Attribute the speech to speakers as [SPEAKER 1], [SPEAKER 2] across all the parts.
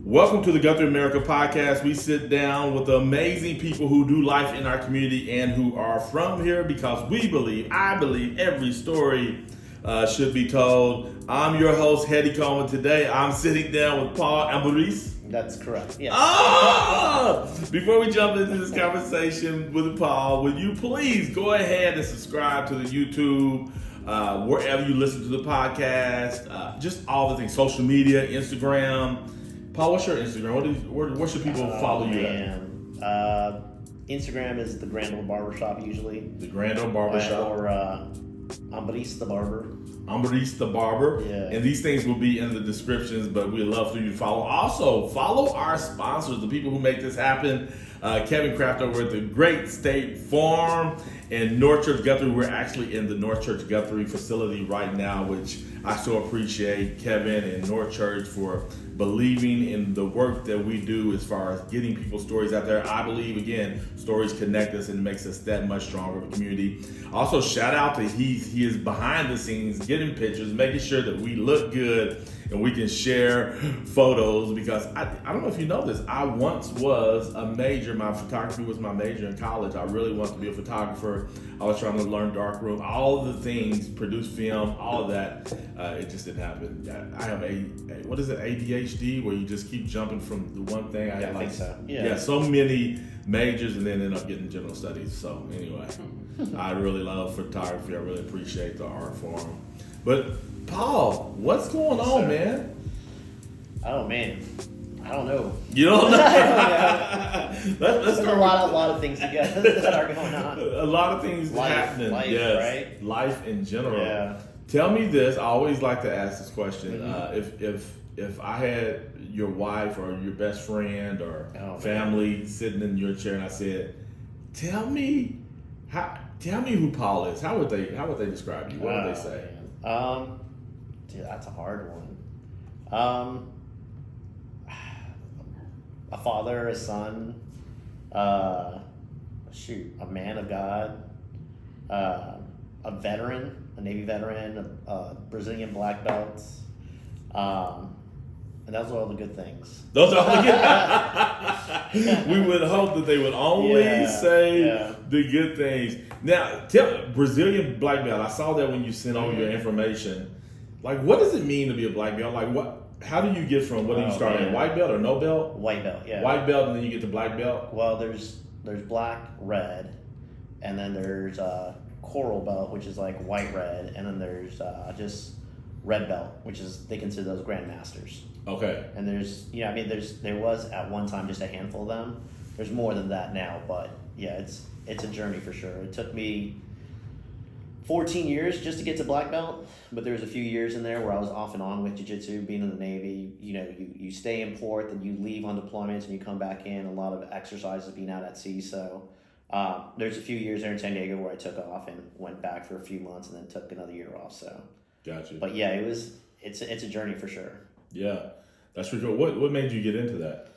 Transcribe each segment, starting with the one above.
[SPEAKER 1] Welcome to the GuthrieAmerica podcast. We sit down with amazing people who do life in our community and who are from here because I believe every story should be told. I'm your host, Heady. Today I'm sitting down with Paul Ambriz.
[SPEAKER 2] That's correct. Yes.
[SPEAKER 1] Before we jump into this conversation with Paul, would you please go ahead and subscribe to the YouTube, wherever you listen to the podcast, just all the things, social media, Instagram. Paul, what's your Instagram? Where should people follow you at?
[SPEAKER 2] Instagram is the Grand Old Barbershop usually.
[SPEAKER 1] The Grand Old Barbershop.
[SPEAKER 2] Or Ambriz the Barber.
[SPEAKER 1] Ambriz the Barber.
[SPEAKER 2] Yeah.
[SPEAKER 1] And these things will be in the descriptions, but we'd love for you to follow. Also, follow our sponsors, the people who make this happen. Kevin Kraft over at the Great State Farm in North Church Guthrie. We're actually in the North Church Guthrie facility right now, which I so appreciate Kevin and North Church for believing in the work that we do as far as getting people's stories out there. I believe, again, stories connect us and makes us that much stronger of a community. Also, shout out to he is behind the scenes, getting pictures, making sure that we look good and we can share photos, because I don't know if you know this, I once was a major, my photography was my major in college. I really wanted to be a photographer. I was trying to learn darkroom, all of the things, produce film, all of that. It just didn't happen. I have what is it, ADHD, where you just keep jumping from the one thing.
[SPEAKER 2] I think so.
[SPEAKER 1] Yeah, so many majors and then end up getting general studies. So anyway, I really love photography. I really appreciate the art form. But Paul, what's going on, man?
[SPEAKER 2] Oh man, I don't know.
[SPEAKER 1] You don't know? Let's
[SPEAKER 2] There's a lot of things together that are going on.
[SPEAKER 1] A lot of things happening.
[SPEAKER 2] Life,
[SPEAKER 1] yes.
[SPEAKER 2] right?
[SPEAKER 1] Life in general.
[SPEAKER 2] Yeah.
[SPEAKER 1] Tell me this. I always like to ask this question. If I had your wife or your best friend or family sitting in your chair and I said, tell me who Paul is. How would they describe you? What would they say?
[SPEAKER 2] Dude, that's a hard one. A father, a son, a man of God, a veteran, a Navy veteran, a Brazilian black belt, and those are all the good things.
[SPEAKER 1] Those are all the good. We would hope that they would only say the good things. Now, tell Brazilian black belt. I saw that when you sent over your information. Like, what does it mean to be a black belt? Like, what? How do you get from, what do you start at, white belt or no belt?
[SPEAKER 2] White belt, yeah.
[SPEAKER 1] White belt, and then you get to black belt?
[SPEAKER 2] Well, there's black, red, and then there's coral belt, which is like white, red, and then there's just red belt, which is, they consider those grandmasters.
[SPEAKER 1] Okay.
[SPEAKER 2] And there was at one time just a handful of them. There's more than that now, but yeah, it's a journey for sure. It took me 14 years just to get to black belt, but there was a few years in there where I was off and on with Jiu-Jitsu, being in the Navy. You know, you stay in port, then you leave on deployments and you come back in. A lot of exercises being out at sea. So there's a few years there in San Diego where I took off and went back for a few months and then took another year off. So,
[SPEAKER 1] gotcha.
[SPEAKER 2] But yeah, it's a journey for sure.
[SPEAKER 1] Yeah, that's for sure. What made you get into that?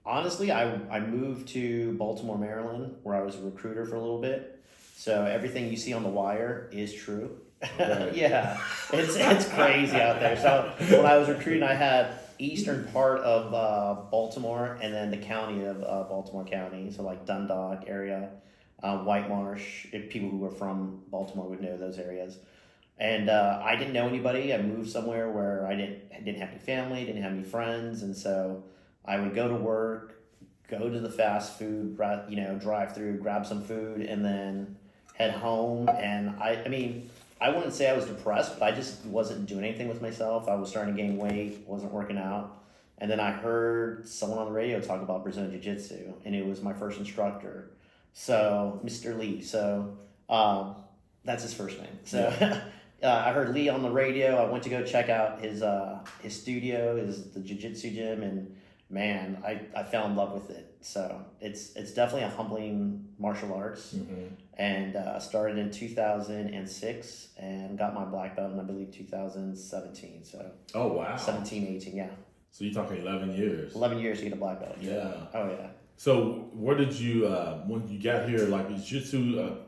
[SPEAKER 2] Honestly, I moved to Baltimore, Maryland, where I was a recruiter for a little bit. So everything you see on the wire is true.
[SPEAKER 1] Okay.
[SPEAKER 2] Yeah, it's crazy out there. So when I was recruiting, I had eastern part of Baltimore and then the county of Baltimore County. So like Dundalk area, White Marsh. If people who were from Baltimore would know those areas. And I didn't know anybody. I moved somewhere where I didn't have any family, didn't have any friends, and so I would go to work, go to the fast food, drive through, grab some food, and then head home. And I wouldn't say I was depressed, but I just wasn't doing anything with myself. I was starting to gain weight, wasn't working out. And then I heard someone on the radio talk about Brazilian Jiu-Jitsu, and it was my first instructor. So, Mr. Lee. So, that's his first name. So, I heard Lee on the radio. I went to go check out his studio, the Jiu-Jitsu gym, and man, I fell in love with it. So it's definitely a humbling martial arts.
[SPEAKER 1] Mm-hmm.
[SPEAKER 2] And started in 2006 and got my black belt in, I believe, 2017. So
[SPEAKER 1] oh wow,
[SPEAKER 2] 17, 18, yeah.
[SPEAKER 1] So you're talking 11 years.
[SPEAKER 2] 11 years to get a black belt.
[SPEAKER 1] Yeah.
[SPEAKER 2] Oh yeah.
[SPEAKER 1] So where did you when you got here? Like, is Jitsu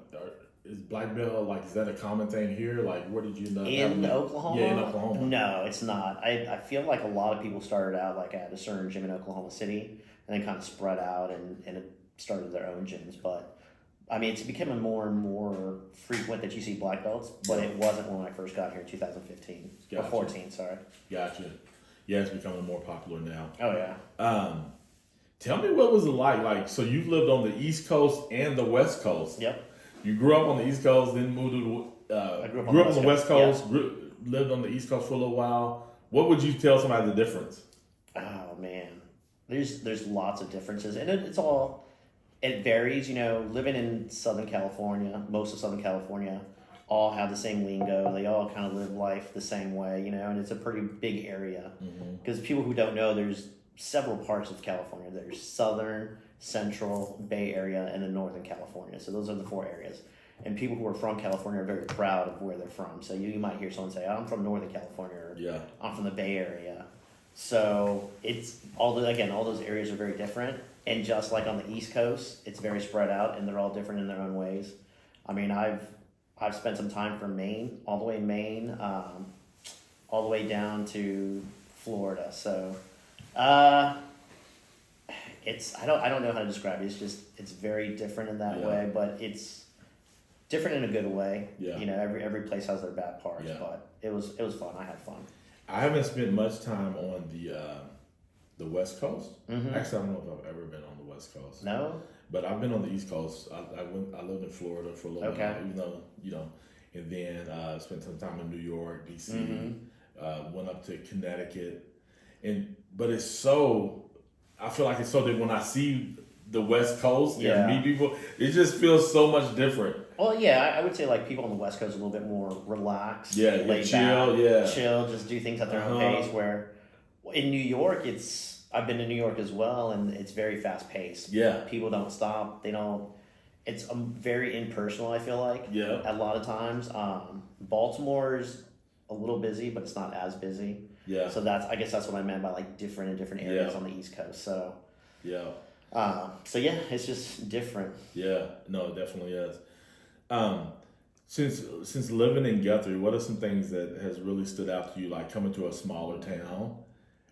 [SPEAKER 1] is Blackbelt, like, is that a common thing here? Like, where did you end up
[SPEAKER 2] In Oklahoma?
[SPEAKER 1] Yeah, in Oklahoma.
[SPEAKER 2] No, it's not. I feel like a lot of people started out like at a certain gym in Oklahoma City and then kind of spread out and it started their own gyms. But I mean, it's becoming more and more frequent that you see black belts, but it wasn't when I first got here in 2015 or 14. Sorry.
[SPEAKER 1] Gotcha. Yeah, it's becoming more popular now.
[SPEAKER 2] Oh yeah.
[SPEAKER 1] Tell me what was it like? Like, so you've lived on the East Coast and the West Coast.
[SPEAKER 2] Yep.
[SPEAKER 1] You grew up on the East Coast, then moved to
[SPEAKER 2] I grew up
[SPEAKER 1] on the West Coast. Lived on the East Coast for a little while. What would you tell somebody the difference?
[SPEAKER 2] Oh man, there's lots of differences, and it varies. You know, living in Southern California, most of Southern California, all have the same lingo. They all kind of live life the same way. You know, and it's a pretty big area because people who don't know, there's several parts of California. There's Southern, Central, Bay Area, and then Northern California. So those are the 4 areas. And people who are from California are very proud of where they're from. So you might hear someone say, oh, I'm from Northern California, or I'm from the Bay Area. So it's all those areas are very different. And just like on the East Coast, it's very spread out, and they're all different in their own ways. I mean, I've spent some time from Maine, all the way down to Florida. So it's I don't know how to describe it. It's very different in that way, but it's different in a good way. Yeah. You know, every place has their bad parts, but it was fun. I had fun.
[SPEAKER 1] I haven't spent much time on the West Coast. Actually, I don't know if I've ever been on the West Coast.
[SPEAKER 2] No.
[SPEAKER 1] But I've been on the East Coast. I lived in Florida for a little while, even though, you know, and then spent some time in New York, DC, went up to Connecticut. But it's so, I feel like it's so that when I see the West Coast and meet people, it just feels so much different.
[SPEAKER 2] Well, yeah, I would say like people on the West Coast are a little bit more relaxed, laid
[SPEAKER 1] chill,
[SPEAKER 2] back, chill, just do things at their own pace. Where in New York, I've been to New York as well, and it's very fast paced. Yeah, people don't stop. They don't. It's very impersonal. I feel like a lot of times. Baltimore's a little busy, but it's not as busy. Yeah. So I guess that's what I meant by like different in different areas on the East Coast. So. Yeah. It's just different. Yeah. No, it definitely is.
[SPEAKER 1] Since living in Guthrie, what are some things that has really stood out to you, like coming to a smaller town?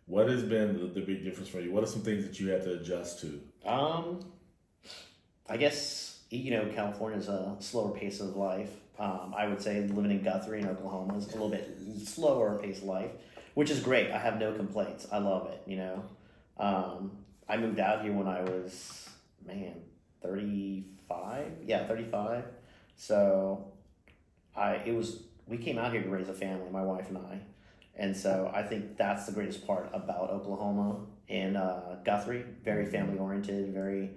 [SPEAKER 1] What has been the big difference for you? What are some things that you had to adjust to?
[SPEAKER 2] I guess, you know, California's a slower pace of life. I would say living in Guthrie in Oklahoma is a little bit slower pace of life, which is great. I have no complaints. I love it, you know. I moved out here when I was, 35. Yeah, 35. So we came out here to raise a family, my wife and I. And so I think that's the greatest part about Oklahoma and Guthrie. Very family oriented, very,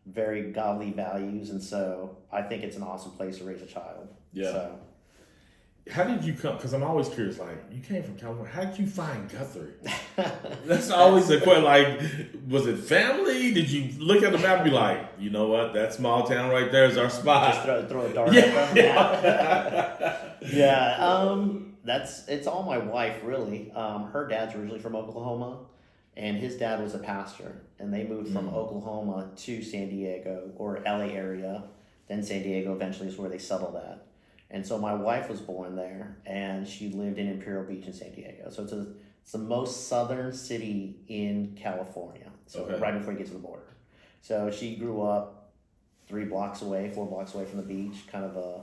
[SPEAKER 2] very godly values. And so I think it's an awesome place to raise a child. Yeah. So.
[SPEAKER 1] How did you come? Because I'm always curious, like, you came from California. How did you find Guthrie? That's always the question. Like, was it family? Did you look at the map and be like, you know what? That small town right there is our spot.
[SPEAKER 2] Just throw a dart at them. Yeah. It's all my wife, really. Her dad's originally from Oklahoma, and his dad was a pastor. And they moved from Oklahoma to San Diego, or LA area. Then San Diego eventually is where they settled at. And so my wife was born there, and she lived in Imperial Beach in San Diego. So it's the most southern city in California. So right before you get to the border. So she grew up 4 blocks away from the beach, kind of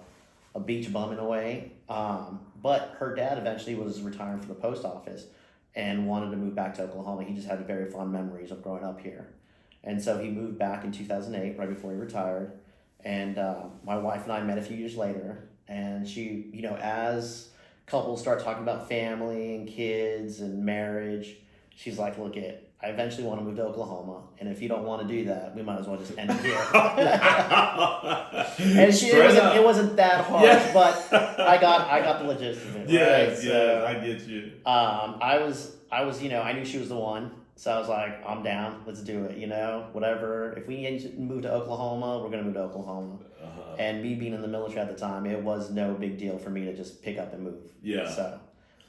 [SPEAKER 2] a beach bum in a way. But her dad eventually was retiring from the post office and wanted to move back to Oklahoma. He just had very fond memories of growing up here. And so he moved back in 2008, right before he retired. And my wife and I met a few years later. And she, you know, as couples start talking about family and kids and marriage, she's like, look, I eventually want to move to Oklahoma. And if you don't want to do that, we might as well just end it here. And it wasn't that harsh, but I got the logistics of it.
[SPEAKER 1] Yes, right? I get you.
[SPEAKER 2] I was, you know, I knew she was the one. So I was like, I'm down. Let's do it. You know, whatever. If we need to move to Oklahoma, we're going to move to Oklahoma. And me being in the military at the time, it was no big deal for me to just pick up and move. Yeah. So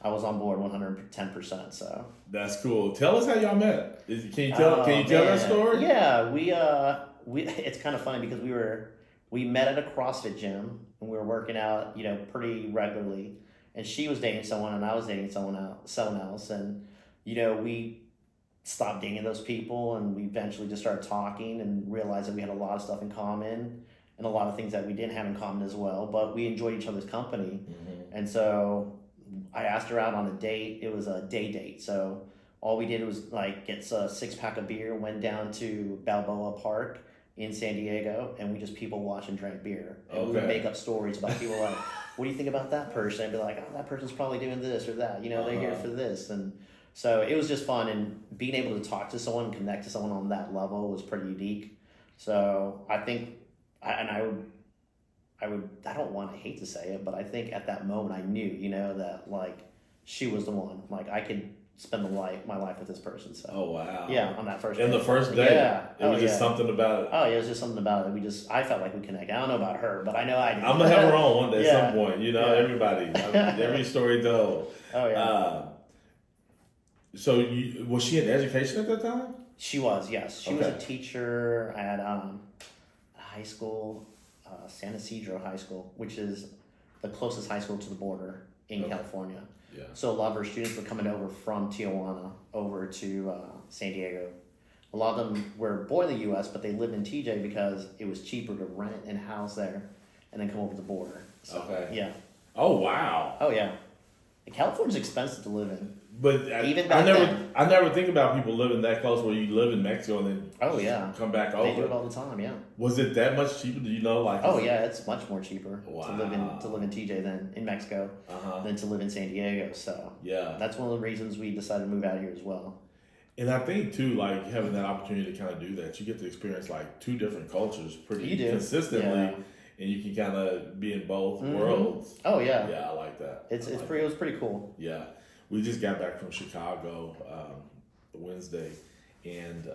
[SPEAKER 2] I was on board 110%. So
[SPEAKER 1] that's cool. Tell us how y'all met. Can you tell that story?
[SPEAKER 2] Yeah, we it's kind of funny because we were we met at a CrossFit gym, and we were working out, pretty regularly. And she was dating someone, and I was dating someone else, and we stopped dating those people, and we eventually just started talking and realized that we had a lot of stuff in common and a lot of things that we didn't have in common as well. But we enjoyed each other's company, and so I asked her out on a date. It was a day date, so all we did was like get a 6-pack of beer, went down to Balboa Park in San Diego, and we just people watched and drank beer. And we would make up stories about people like, what do you think about that person? And be like, oh, that person's probably doing this or that. They're here for this. And so it was just fun. And being able to talk to someone and connect to someone on that level was pretty unique. So I think, I hate to say it, but I think at that moment I knew, that like she was the one. Like I could spend my life with this person. So
[SPEAKER 1] oh wow,
[SPEAKER 2] yeah, on that first
[SPEAKER 1] day. The first day, it was just something about it.
[SPEAKER 2] Oh yeah, it was just something about it. I felt like we connected. I don't know about her, but I know I did.
[SPEAKER 1] I'm gonna have her on one day at some point. Everybody, every story told.
[SPEAKER 2] Oh yeah.
[SPEAKER 1] So was she in education at that time?
[SPEAKER 2] She was, yes. She was a teacher at high school, San Isidro High School, which is the closest high school to the border in California.
[SPEAKER 1] Yeah.
[SPEAKER 2] So a lot of our students were coming over from Tijuana over to San Diego. A lot of them were born in the U.S., but they lived in TJ because it was cheaper to rent and house there and then come over the border. So,
[SPEAKER 1] okay.
[SPEAKER 2] Yeah.
[SPEAKER 1] Oh, wow.
[SPEAKER 2] Oh, yeah. And California's expensive to live in.
[SPEAKER 1] But I never think about people living that close where you live in Mexico and then come back over.
[SPEAKER 2] They do it all the time, yeah.
[SPEAKER 1] Was it that much cheaper? Do you know?
[SPEAKER 2] Yeah, it's much more cheaper to live in TJ than in Mexico than to live in San Diego. So that's one of the reasons we decided to move out here as well.
[SPEAKER 1] And I think too, like having that opportunity to kind of do that, you get to experience like 2 different cultures pretty consistently, and you can kind of be in both worlds.
[SPEAKER 2] Oh yeah,
[SPEAKER 1] yeah, I like that.
[SPEAKER 2] It was pretty cool.
[SPEAKER 1] Yeah. We just got back from Chicago Wednesday, and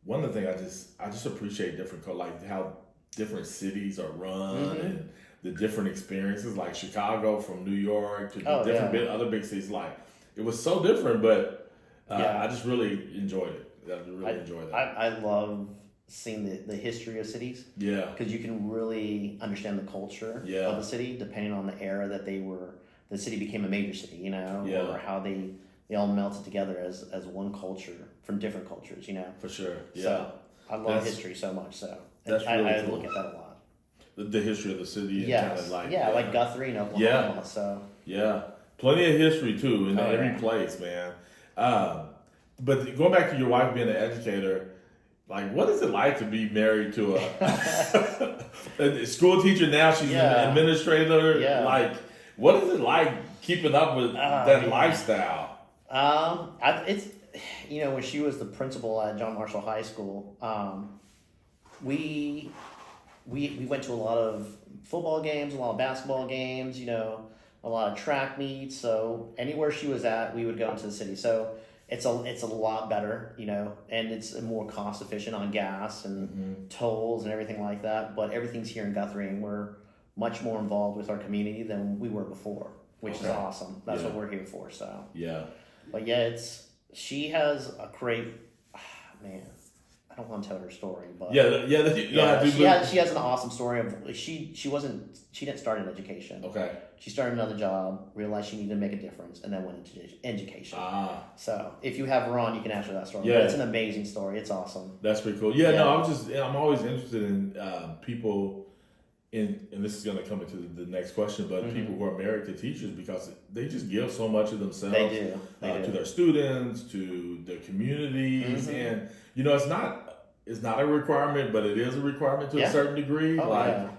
[SPEAKER 1] one of the things I just appreciate different like how different cities are run and the different experiences. Like Chicago from New York to other big cities. Like it was so different, but I just really enjoyed it. I enjoyed that.
[SPEAKER 2] I love seeing the history of cities.
[SPEAKER 1] Yeah,
[SPEAKER 2] because you can really understand the culture of the city depending on the era that the city became a major city, or how they all melted together as one culture from different cultures,
[SPEAKER 1] For sure, yeah.
[SPEAKER 2] So I love history so much, so I look at that a lot.
[SPEAKER 1] The history of the city, and kind of like
[SPEAKER 2] like Guthrie, Oklahoma. So
[SPEAKER 1] plenty of history too in every place, man. But going back to your wife being an educator. Like, what is it like to be married to a school teacher now? She's an administrator. Yeah. Like, what is it like keeping up with that lifestyle?
[SPEAKER 2] It's when she was the principal at John Marshall High School, we went to a lot of football games, a lot of basketball games, a lot of track meets. So anywhere she was at, we would go into the city. So it's a lot better, and it's more cost efficient on gas and tolls and everything like that. But everything's here in Guthrie, and we're much more involved with our community than we were before, which is awesome. That's what we're here for. So but she has a great man. I don't want to tell her story, but she has an awesome story of she didn't start in education.
[SPEAKER 1] Okay.
[SPEAKER 2] She started another job, realized she needed to make a difference, and then went into education. So if you have her on, you can ask her that story. Yeah. But it's an amazing story. It's awesome.
[SPEAKER 1] That's pretty cool. Yeah. No, I'm always interested in people and this is going to come into the next question, but people who are married to teachers, because they just give so much of themselves to their students, to their communities, and it's not a requirement, but it is a requirement to a certain degree.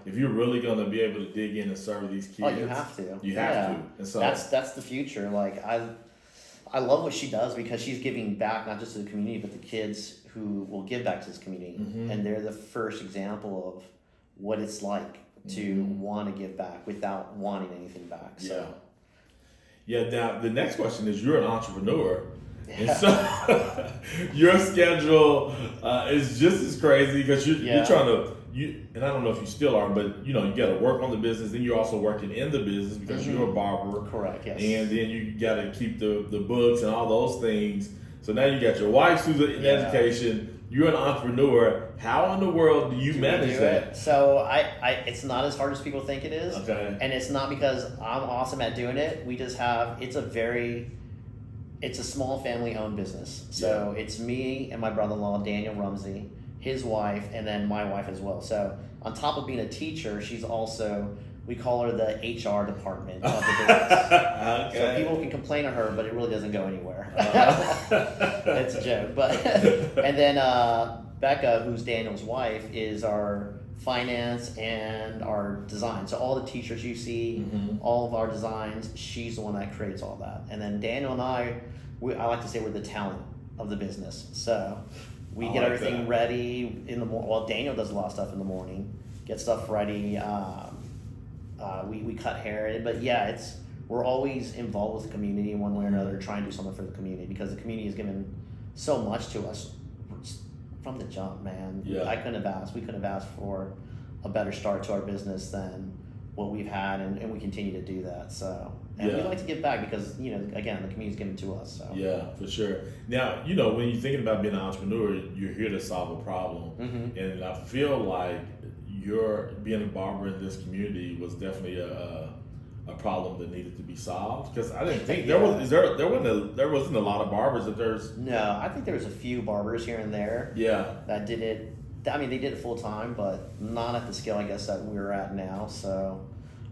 [SPEAKER 1] If you're really going to be able to dig in and serve these kids,
[SPEAKER 2] you have to.
[SPEAKER 1] You have to. And so
[SPEAKER 2] that's the future. Like I love what she does because she's giving back not just to the community, but the kids who will give back to this community, and they're the first example of what it's like to want to give back without wanting anything back. So.
[SPEAKER 1] Yeah. Now the next question is: you're an entrepreneur, and so your schedule is just as crazy because you're trying to. And I don't know if you still are, but you got to work on the business. Then you're also working in the business because you're a barber.
[SPEAKER 2] Correct. Yes.
[SPEAKER 1] And then you got to keep the books and all those things. So now you got your wife who's in education. you're an entrepreneur. How in the world do you manage that?
[SPEAKER 2] So it's not as hard as people think it is.
[SPEAKER 1] Okay.
[SPEAKER 2] And it's not because I'm awesome at doing it. We just have, it's a small family-owned business. So it's me and my brother-in-law, Daniel Rumsey, his wife, and then my wife as well. So on top of being a teacher, she's also, we call her the HR department of the business.
[SPEAKER 1] Okay.
[SPEAKER 2] So people can complain to her, but it really doesn't go anywhere. It's a joke. But and then Becca, who's Daniel's wife, is our finance and our design. So all the t-shirts you see, all of our designs, she's the one that creates all that. And then Daniel and I like to say we're the talent of the business. So we get everything ready in the morning. Well, Daniel does a lot of stuff in the morning, get stuff ready. We cut hair, but yeah, we're always involved with the community in one way or another, trying to do something for the community because the community has given so much to us from the jump, man.
[SPEAKER 1] Yeah.
[SPEAKER 2] We couldn't have asked for a better start to our business than what we've had, and we continue to do that. So, and we like to give back because, again, the community's given to us. So.
[SPEAKER 1] Yeah, for sure. Now, when you're thinking about being an entrepreneur, you're here to solve a problem. And I feel like being a barber in this community was definitely a problem that needed to be solved, because I didn't think there wasn't a lot of barbers.
[SPEAKER 2] No, I think there was a few barbers here and there.
[SPEAKER 1] Yeah.
[SPEAKER 2] That did it. I mean, they did it full time, but not at the scale I guess that we're at now. So,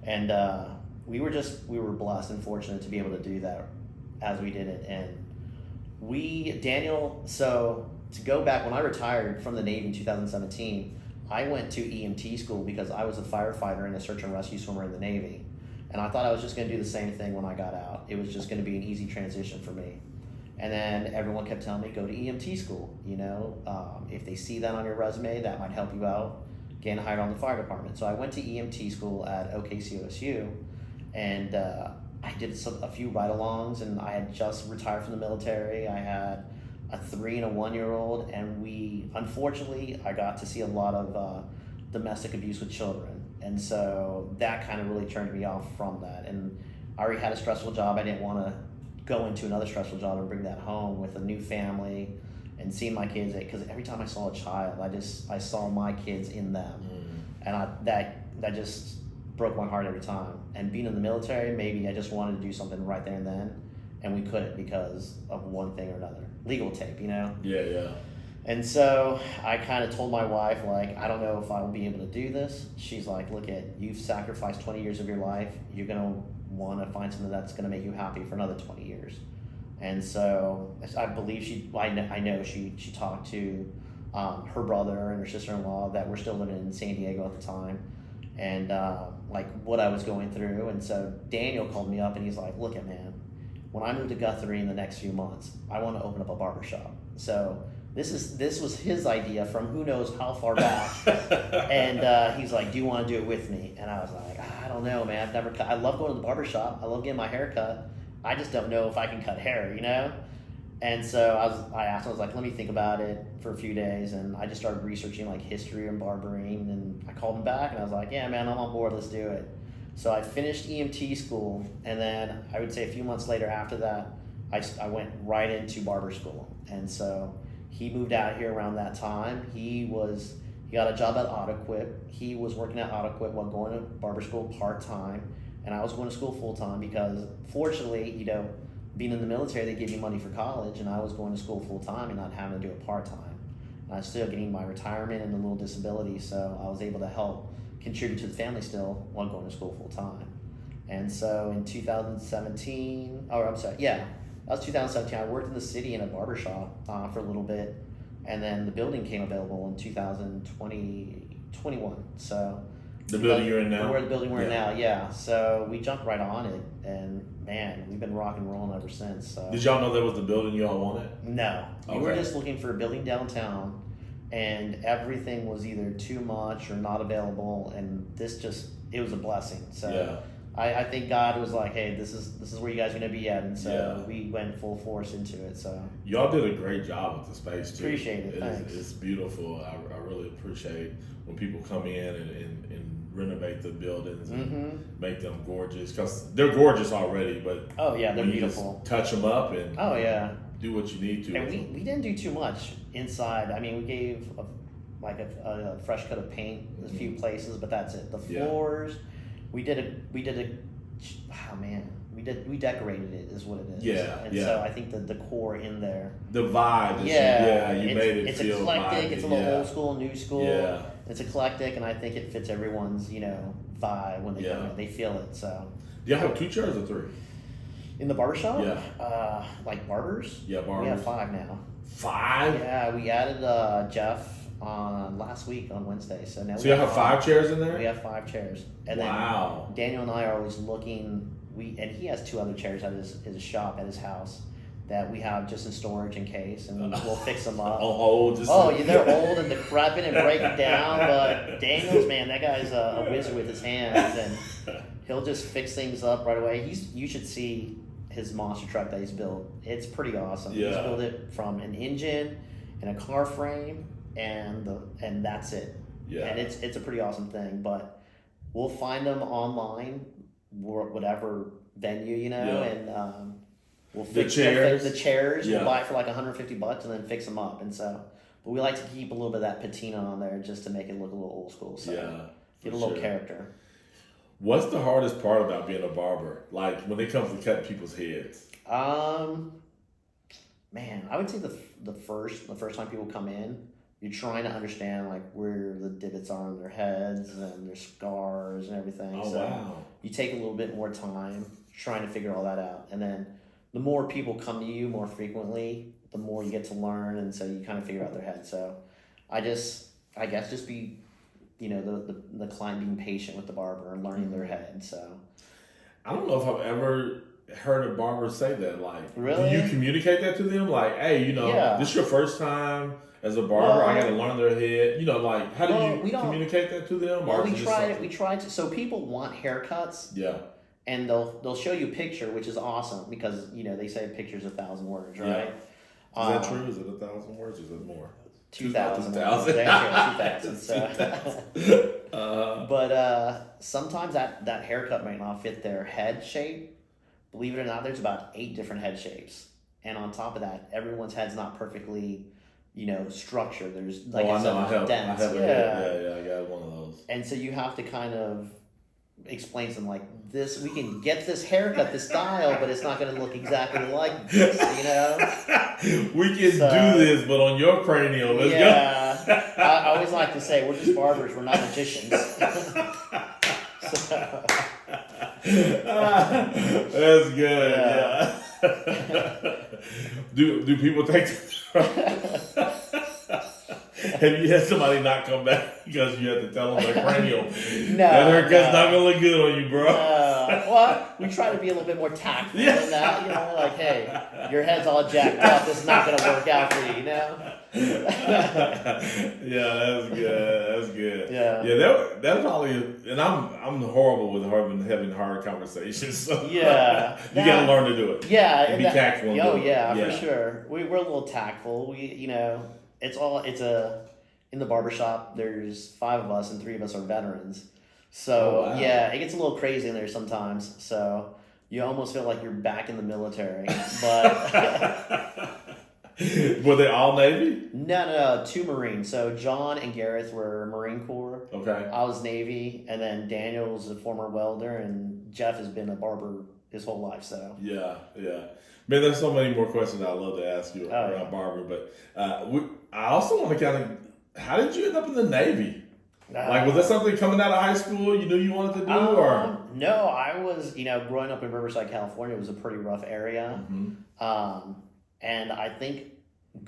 [SPEAKER 2] and we were blessed and fortunate to be able to do that as we did it. And Daniel. So to go back, when I retired from the Navy in 2017. I went to EMT school because I was a firefighter and a search and rescue swimmer in the Navy. And I thought I was just going to do the same thing when I got out. It was just going to be an easy transition for me. And then everyone kept telling me, go to EMT school. If they see that on your resume, that might help you out getting hired on the fire department. So I went to EMT school at OKCOSU, and I did a few ride-alongs, and I had just retired from the military. I had a 3 and a 1-year-old, and unfortunately, I got to see a lot of domestic abuse with children, and so that kind of really turned me off from that. And I already had a stressful job. I didn't want to go into another stressful job and bring that home with a new family and seeing my kids, because every time I saw a child, I saw my kids in them, and that just broke my heart every time. And being in the military, maybe I just wanted to do something right there and then, and we couldn't because of one thing or another. Legal tape,
[SPEAKER 1] Yeah.
[SPEAKER 2] And so I kind of told my wife, I don't know if I will be able to do this. She's like, you've sacrificed 20 years of your life. You're going to want to find something that's going to make you happy for another 20 years. And so I believe I know she talked to her brother and her sister-in-law that were still living in San Diego at the time, and what I was going through. And so Daniel called me up and he's like, look at man, when I move to Guthrie in the next few months, I want to open up a barbershop. So this was his idea from who knows how far back. And he's like, do you want to do it with me? And I was like, I don't know, man. I love going to the barbershop. I love getting my hair cut. I just don't know if I can cut hair, And so I asked him, I was like, let me think about it for a few days. And I just started researching history and barbering. And I called him back and I was like, yeah, man, I'm on board. Let's do it. So I finished EMT school, and then I would say a few months later after that, I went right into barber school. And so he moved out here around that time. He got a job at AutoQuip. He was working at AutoQuip while going to barber school part-time, and I was going to school full-time because fortunately, being in the military, they give you money for college, and I was going to school full-time and not having to do it part-time. And I was still getting my retirement and a little disability, so I was able to help contribute to the family still while going to school full-time. And so in 2017, that was 2017, I worked in the city in a barbershop for a little bit, and then the building came available in 2021. So
[SPEAKER 1] the building you're in now?
[SPEAKER 2] We're the building we're in now, yeah. So we jumped right on it, and man, we've been rock and rolling ever since. So.
[SPEAKER 1] Did y'all know that was the building y'all wanted?
[SPEAKER 2] No.
[SPEAKER 1] Okay.
[SPEAKER 2] We were just looking for a building downtown, and everything was either too much or not available, and it was a blessing. So
[SPEAKER 1] yeah.
[SPEAKER 2] I think God was like, hey, this is where you guys are going to be at, and so we went full force into it. So
[SPEAKER 1] y'all did a great job with the space too.
[SPEAKER 2] Appreciate it. Thanks.
[SPEAKER 1] It's beautiful. I really appreciate when people come in and renovate the buildings and make them gorgeous, because they're gorgeous already. But
[SPEAKER 2] oh yeah, they're
[SPEAKER 1] when you
[SPEAKER 2] beautiful.
[SPEAKER 1] just touch them up and
[SPEAKER 2] oh yeah.
[SPEAKER 1] do what you need to.
[SPEAKER 2] And we didn't do too much inside. I mean, we gave a fresh coat of paint a few places, but that's it. The floors, we decorated it is what it is.
[SPEAKER 1] Yeah,
[SPEAKER 2] and so I think the decor in there,
[SPEAKER 1] the vibe. You made it.
[SPEAKER 2] It's
[SPEAKER 1] feel
[SPEAKER 2] eclectic.
[SPEAKER 1] vibey.
[SPEAKER 2] It's a little old school, new school.
[SPEAKER 1] Yeah.
[SPEAKER 2] It's eclectic, and I think it fits everyone's vibe when they come in. They feel it. So.
[SPEAKER 1] Do you have 2 chairs or 3?
[SPEAKER 2] In the barbershop?
[SPEAKER 1] Yeah.
[SPEAKER 2] Like barbers?
[SPEAKER 1] Yeah, barbers.
[SPEAKER 2] We have 5 now.
[SPEAKER 1] 5?
[SPEAKER 2] Yeah, we added Jeff on last week on Wednesday. So now
[SPEAKER 1] So you have 5 chairs in there?
[SPEAKER 2] We have 5 chairs. And
[SPEAKER 1] wow.
[SPEAKER 2] Then Daniel and I are always looking. And he has 2 other chairs at his shop at his house that we have just in storage in case, and we'll fix them up. They're old and decrepit and breaking down. But Daniel's, man, that guy's a wizard with his hands, and he'll just fix things up right away. You should see his monster truck that he's built. It's pretty awesome.
[SPEAKER 1] Yeah.
[SPEAKER 2] He's built it from an engine and a car frame, and that's it.
[SPEAKER 1] Yeah.
[SPEAKER 2] And it's a pretty awesome thing. But we'll find them online, whatever venue, and we'll fix the chairs.
[SPEAKER 1] Yeah.
[SPEAKER 2] We'll buy it for like $150 and then fix them up. And so, but we like to keep a little bit of that patina on there just to make it look a little old school. So get a little character.
[SPEAKER 1] What's the hardest part about being a barber? Like when it comes to cutting people's heads?
[SPEAKER 2] Man, I would say the first time people come in, you're trying to understand like where the divots are on their heads and their scars and everything.
[SPEAKER 1] Oh,
[SPEAKER 2] so
[SPEAKER 1] wow.
[SPEAKER 2] You take a little bit more time trying to figure all that out. And then the more people come to you more frequently, the more you get to learn, and so you kind of figure out their head. So I guess just be, the client being patient with the barber and learning their head. So
[SPEAKER 1] I don't know if I've ever heard a barber say that. Like,
[SPEAKER 2] really?
[SPEAKER 1] Do you communicate that to them? Like, hey, this is your first time as a barber. I got to learn their head. How do you communicate that to them?
[SPEAKER 2] Well, we tried to. So people want haircuts.
[SPEAKER 1] Yeah.
[SPEAKER 2] And they'll show you a picture, which is awesome because they say a picture's 1,000 words, right?
[SPEAKER 1] Yeah. Is that true? Is it 1,000 words? Or is it more?
[SPEAKER 2] 2,000.
[SPEAKER 1] 2,000.
[SPEAKER 2] 2,000. So. But sometimes that haircut might not fit their head shape. Believe it or not, there's about 8 different head shapes, and on top of that, everyone's head's not perfectly, structured. There's like
[SPEAKER 1] I have
[SPEAKER 2] dents.
[SPEAKER 1] I got one of those.
[SPEAKER 2] And so you have to kind of explain to them like this. We can get this haircut, this style, but it's not going to look exactly like this.
[SPEAKER 1] We can do this, but on your cranium. Let's go.
[SPEAKER 2] I always like to say we're just barbers. We're not magicians.
[SPEAKER 1] That's good. Yeah. Do people take? Have you had somebody not come back because you had to tell them their cranial?
[SPEAKER 2] No,
[SPEAKER 1] that haircut's not gonna look good on you, bro.
[SPEAKER 2] Well, we try to be a little bit more tactful than that. Like, hey, your head's all jacked up. This is not gonna work out for you.
[SPEAKER 1] Yeah, that's good. That's good.
[SPEAKER 2] Yeah.
[SPEAKER 1] That's probably. And I'm horrible with having hard conversations. So you gotta learn to do it.
[SPEAKER 2] Yeah,
[SPEAKER 1] and be tactful.
[SPEAKER 2] For sure. We're a little tactful. In the barbershop, there's 5 of us and 3 of us are veterans. So, it gets a little crazy in there sometimes. So, you almost feel like you're back in the military. But
[SPEAKER 1] were they all Navy?
[SPEAKER 2] No, 2 Marines. So, John and Gareth were Marine Corps.
[SPEAKER 1] Okay.
[SPEAKER 2] I was Navy. And then Daniel was a former welder. And Jeff has been a barber his whole life. So,
[SPEAKER 1] yeah. Man, there's so many more questions I'd love to ask you around barber, but I also want to kind of, how did you end up in the Navy? Was that something coming out of high school you knew you wanted to do, or?
[SPEAKER 2] No, I was, growing up in Riverside, California, it was a pretty rough area. Mm-hmm. And I think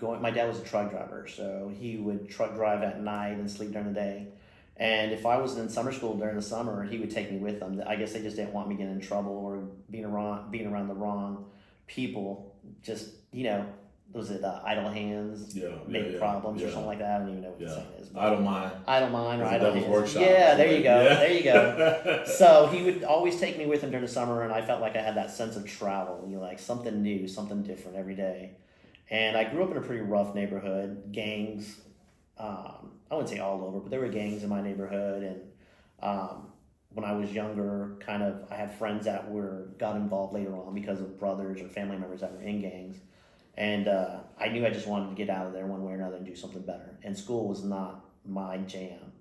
[SPEAKER 2] my dad was a truck driver, so he would truck drive at night and sleep during the day. And if I was in summer school during the summer, he would take me with him. I guess they just didn't want me getting in trouble or being around the wrong people. Just, was it idle hands, make problems or something like that? I don't even know what the saying is.
[SPEAKER 1] Idle mind.
[SPEAKER 2] Idle mind or idle hands.
[SPEAKER 1] Workshop.
[SPEAKER 2] Yeah, there you go. Yeah. There you go. So he would always take me with him during the summer, and I felt like I had that sense of travel, like something new, something different every day. And I grew up in a pretty rough neighborhood, gangs. I wouldn't say all over, but there were gangs in my neighborhood. And when I was younger, I had friends that got involved later on because of brothers or family members that were in gangs. And I knew I just wanted to get out of there one way or another and do something better. And school was not my jam.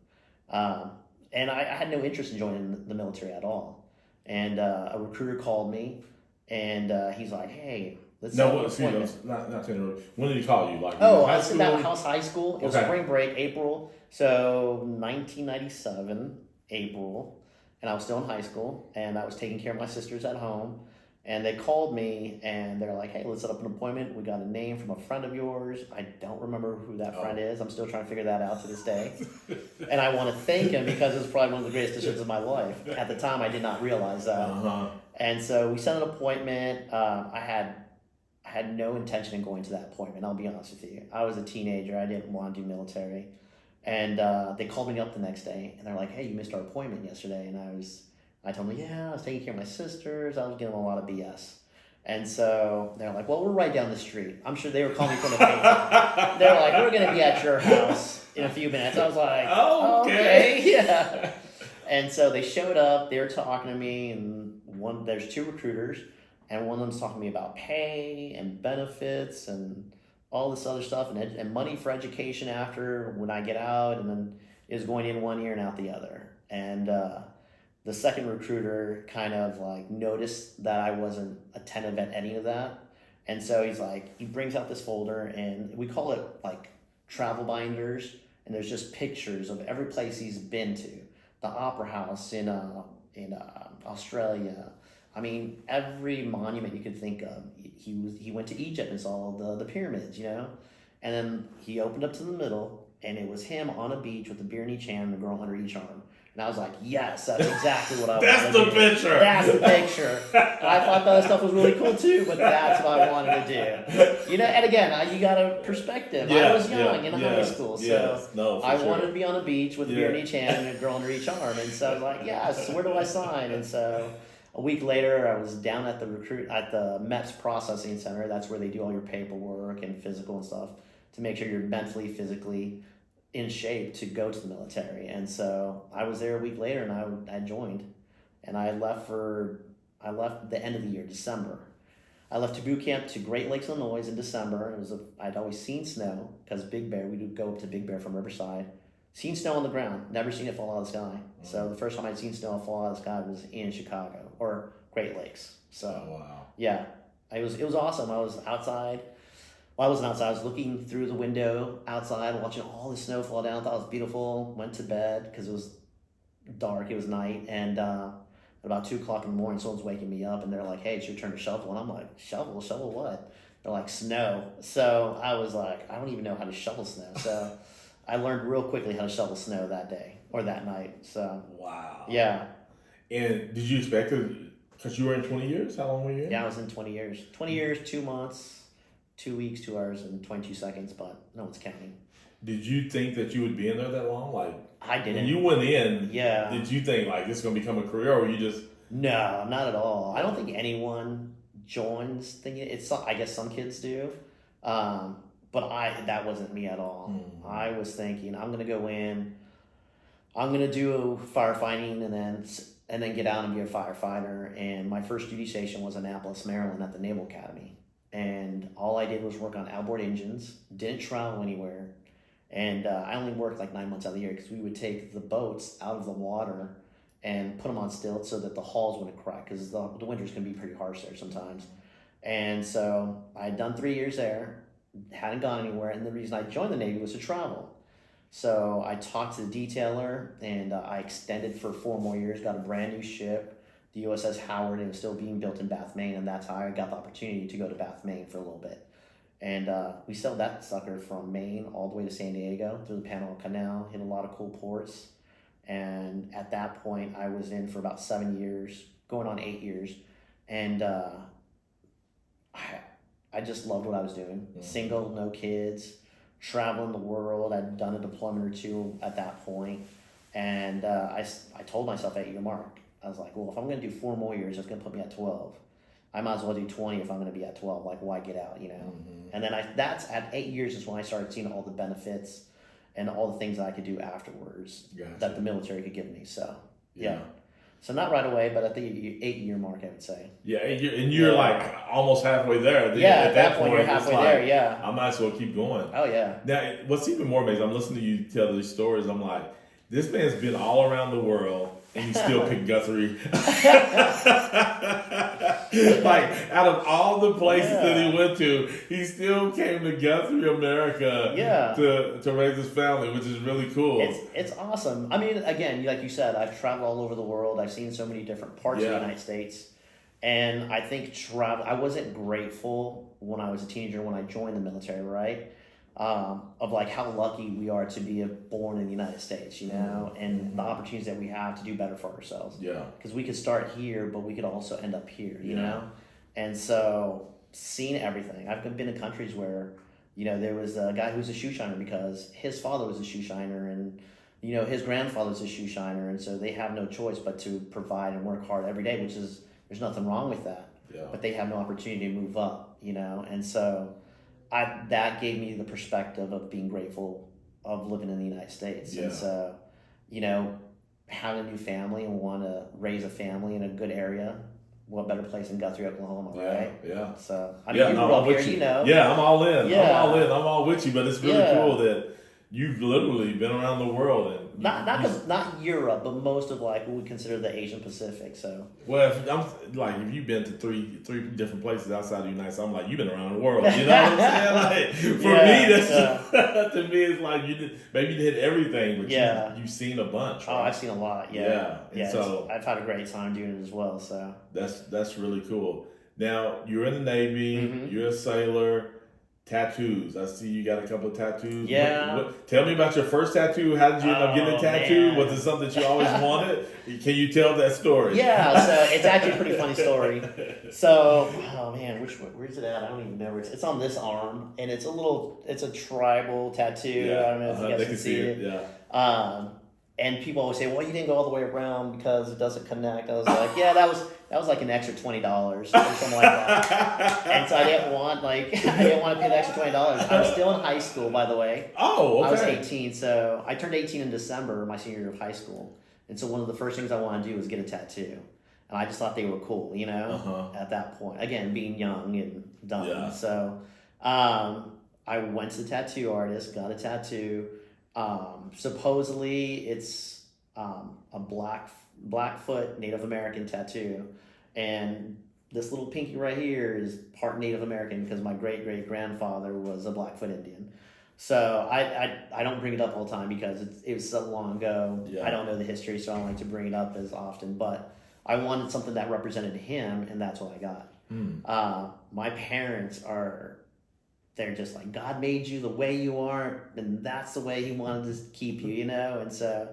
[SPEAKER 2] And I had no interest in joining the military at all. And a recruiter called me, and he's like, "Hey, let's set up an appointment."
[SPEAKER 1] Not to interrupt. When did he call you? Like,
[SPEAKER 2] Oh,
[SPEAKER 1] high
[SPEAKER 2] I was in that
[SPEAKER 1] school?
[SPEAKER 2] house high school. It was spring break, April. So 1997, April. And I was still in high school, and I was taking care of my sisters at home. And they called me, and they're like, "Hey, let's set up an appointment. We got a name from a friend of yours." I don't remember who that friend is. I'm still trying to figure that out to this day. And I want to thank him because it was probably one of the greatest decisions of my life. At the time, I did not realize that. And so we set an appointment. I had no intention in going to that appointment. I'll be honest with you. I was a teenager. I didn't want to do military. And they called me up the next day, and they're like, "Hey, you missed our appointment yesterday." And I told them, "Yeah, I was taking care of my sisters. I was getting a lot of BS." And so they're like, "Well, we're right down the street." I'm sure they were calling me from the paper. They're like, "We're going to be at your house in a few minutes." I was like, okay, yeah. And so they showed up. They were talking to me, and there's two recruiters, and one of them's talking to me about pay and benefits and all this other stuff and money for education after when I get out, and then is going in one ear and out the other. And the second recruiter kind of like noticed that I wasn't attentive at any of that. And so he brings out this folder, and we call it like travel binders. And there's just pictures of every place he's been to. The Opera House in Australia. I mean, every monument you could think of. He went to Egypt and saw the pyramids, you know? And then he opened up to the middle, and it was him on a beach with a beer in each hand and a girl under each arm. And I was like, yes, that's exactly what I wanted to do.
[SPEAKER 1] That's the picture.
[SPEAKER 2] That's the picture. And I thought that stuff was really cool too, but that's what I wanted to do. You know, and again, you got a perspective. I was young in high school, so I wanted to be on a beach with a beer in each hand and a girl under each arm. And so I was like, yes, where do I sign? And so a week later, I was down at the MEPS processing center. That's where they do all your paperwork and physical and stuff to make sure you're mentally, physically in shape to go to the military. And so I was there a week later, and I joined, and I left the end of the year, December. I left to boot camp to Great Lakes, Illinois in December. I'd always seen snow because Big Bear. We would go up to Big Bear from Riverside. Seen snow on the ground, never seen it fall out of the sky. So the first time I'd seen snow fall out of the sky was in Chicago or Great Lakes. So yeah, it was awesome. I was outside. Well, I wasn't outside. I was looking through the window outside, watching all the snow fall down. Thought it was beautiful. Went to bed because it was dark. It was night, and at about 2:00 in the morning, someone's waking me up, and they're like, "Hey, it's your turn to shovel." And I'm like, "Shovel what?" They're like, "Snow." So I was like, "I don't even know how to shovel snow." So I learned real quickly how to shovel snow that day or that night. So
[SPEAKER 1] wow.
[SPEAKER 2] Yeah.
[SPEAKER 1] And did you expect it? Because you were in 20 years. How long were you in?
[SPEAKER 2] Yeah, I was in 20 years. 20 years, 2 months. 2 weeks, 2 hours, and 22 seconds, but no one's counting.
[SPEAKER 1] Did you think that you would be in there that long? Like,
[SPEAKER 2] I didn't.
[SPEAKER 1] When you went in,
[SPEAKER 2] yeah.
[SPEAKER 1] Did you think like this is gonna become a career, or were you just?
[SPEAKER 2] No, not at all. I don't think anyone joins thinking it's. I guess some kids do, but that wasn't me at all. I was thinking I'm gonna go in, I'm gonna do firefighting, and then get out and be a firefighter. And my first duty station was Annapolis, Maryland, at the Naval Academy. And all I did was work on outboard engines, didn't travel anywhere. And I only worked like 9 months out of the year because we would take the boats out of the water and put them on stilts so that the hulls wouldn't crack because the winters can be pretty harsh there sometimes. And so I had done 3 years there, hadn't gone anywhere. And the reason I joined the Navy was to travel. So I talked to the detailer, and I extended for 4 more years, got a brand new ship, the USS Howard. It was still being built in Bath, Maine, and that's how I got the opportunity to go to Bath, Maine for a little bit. And we sailed that sucker from Maine all the way to San Diego through the Panama Canal, hit a lot of cool ports. And at that point, I was in for about 7 years, going on 8 years. And I just loved what I was doing. Single, no kids, traveling the world. I'd done a deployment or 2 at that point. And I told myself at 8-year mark, I was like, well, if I'm going to do 4 more years, it's going to put me at 12. I might as well do 20 if I'm going to be at 12. Like, why get out, you know? And then that's at 8 years is when I started seeing all the benefits and all the things that I could do afterwards that the military could give me. So, yeah. So not right away, but at the 8-year mark, I would say.
[SPEAKER 1] Yeah, and you're like almost halfway there.
[SPEAKER 2] Yeah, at that point you're halfway there. Yeah,
[SPEAKER 1] I might as well keep going.
[SPEAKER 2] Oh yeah.
[SPEAKER 1] Now, what's even more amazing, I'm listening to you tell these stories. I'm like, this man's been all around the world, and he still picked Guthrie. Like, out of all the places that he went to, he still came to GuthrieAmerica to raise his family, which is really cool.
[SPEAKER 2] It's awesome. I mean, again, like you said, I've traveled all over the world. I've seen so many different parts of the United States. And I think I wasn't grateful when I was a teenager when I joined the military, right? Of like how lucky we are to be born in the United States, you know, and the opportunities that we have to do better for ourselves.
[SPEAKER 1] Yeah.
[SPEAKER 2] Because we could start here, but we could also end up here, you know? And so seeing everything. I've been in countries where, you know, there was a guy who's a shoe shiner because his father was a shoe shiner and, you know, his grandfather's a shoe shiner. And so they have no choice but to provide and work hard every day, which is, there's nothing wrong with that. Yeah. But they have no opportunity to move up, you know? And so that gave me the perspective of being grateful of living in the United States. Yeah. And so, you know, having a new family and want to raise a family in a good area, what better place than Guthrie, Oklahoma, right?
[SPEAKER 1] Yeah.
[SPEAKER 2] So, I mean, you grew up here, you know.
[SPEAKER 1] Yeah, I'm all in. Yeah. I'm all with you, but it's really cool that you've literally been around the world and
[SPEAKER 2] not Europe, but most of like what we consider the Asian Pacific. So
[SPEAKER 1] if you've been to three different places outside the United States, I'm like, you've been around the world. You know what I'm saying? Like, for me, that's to me, it's like you didn't hit everything, but you've seen a bunch. Right?
[SPEAKER 2] Oh, I've seen a lot. Yeah. So I've had a great time doing it as well. So
[SPEAKER 1] that's really cool. Now you're in the Navy. Mm-hmm. You're a sailor. Tattoos. I see you got a couple of tattoos.
[SPEAKER 2] Yeah.
[SPEAKER 1] Tell me about your first tattoo. How did you end up getting a tattoo? Man. Was it something that you always wanted? Can you tell that story?
[SPEAKER 2] Yeah, so it's actually a pretty funny story. So, oh man, where's it at? I don't even know. It's on this arm, and it's a tribal tattoo. Yeah. I don't know if you guys can see it.
[SPEAKER 1] Yeah.
[SPEAKER 2] And people always say, well, you didn't go all the way around because it doesn't connect. I was like, yeah, that was like an extra $20 or something like that. And so I didn't want to pay the extra $20. I was still in high school, by the way.
[SPEAKER 1] Oh, okay.
[SPEAKER 2] I was 18, so I turned 18 in December, my senior year of high school. And so one of the first things I wanted to do was get a tattoo. And I just thought they were cool, you know, at that point. Again, being young and dumb. Yeah. So I went to the tattoo artist, got a tattoo. Supposedly it's a Blackfoot Native American tattoo, and this little pinky right here is part Native American because my great grandfather was a Blackfoot Indian. So I don't bring it up all the time because it was so long ago. Yeah. I don't know the history, so I don't like to bring it up as often. But I wanted something that represented him, and that's what I got. My parents they're just like, God made you the way you are, and that's the way he wanted to keep you, you know? And so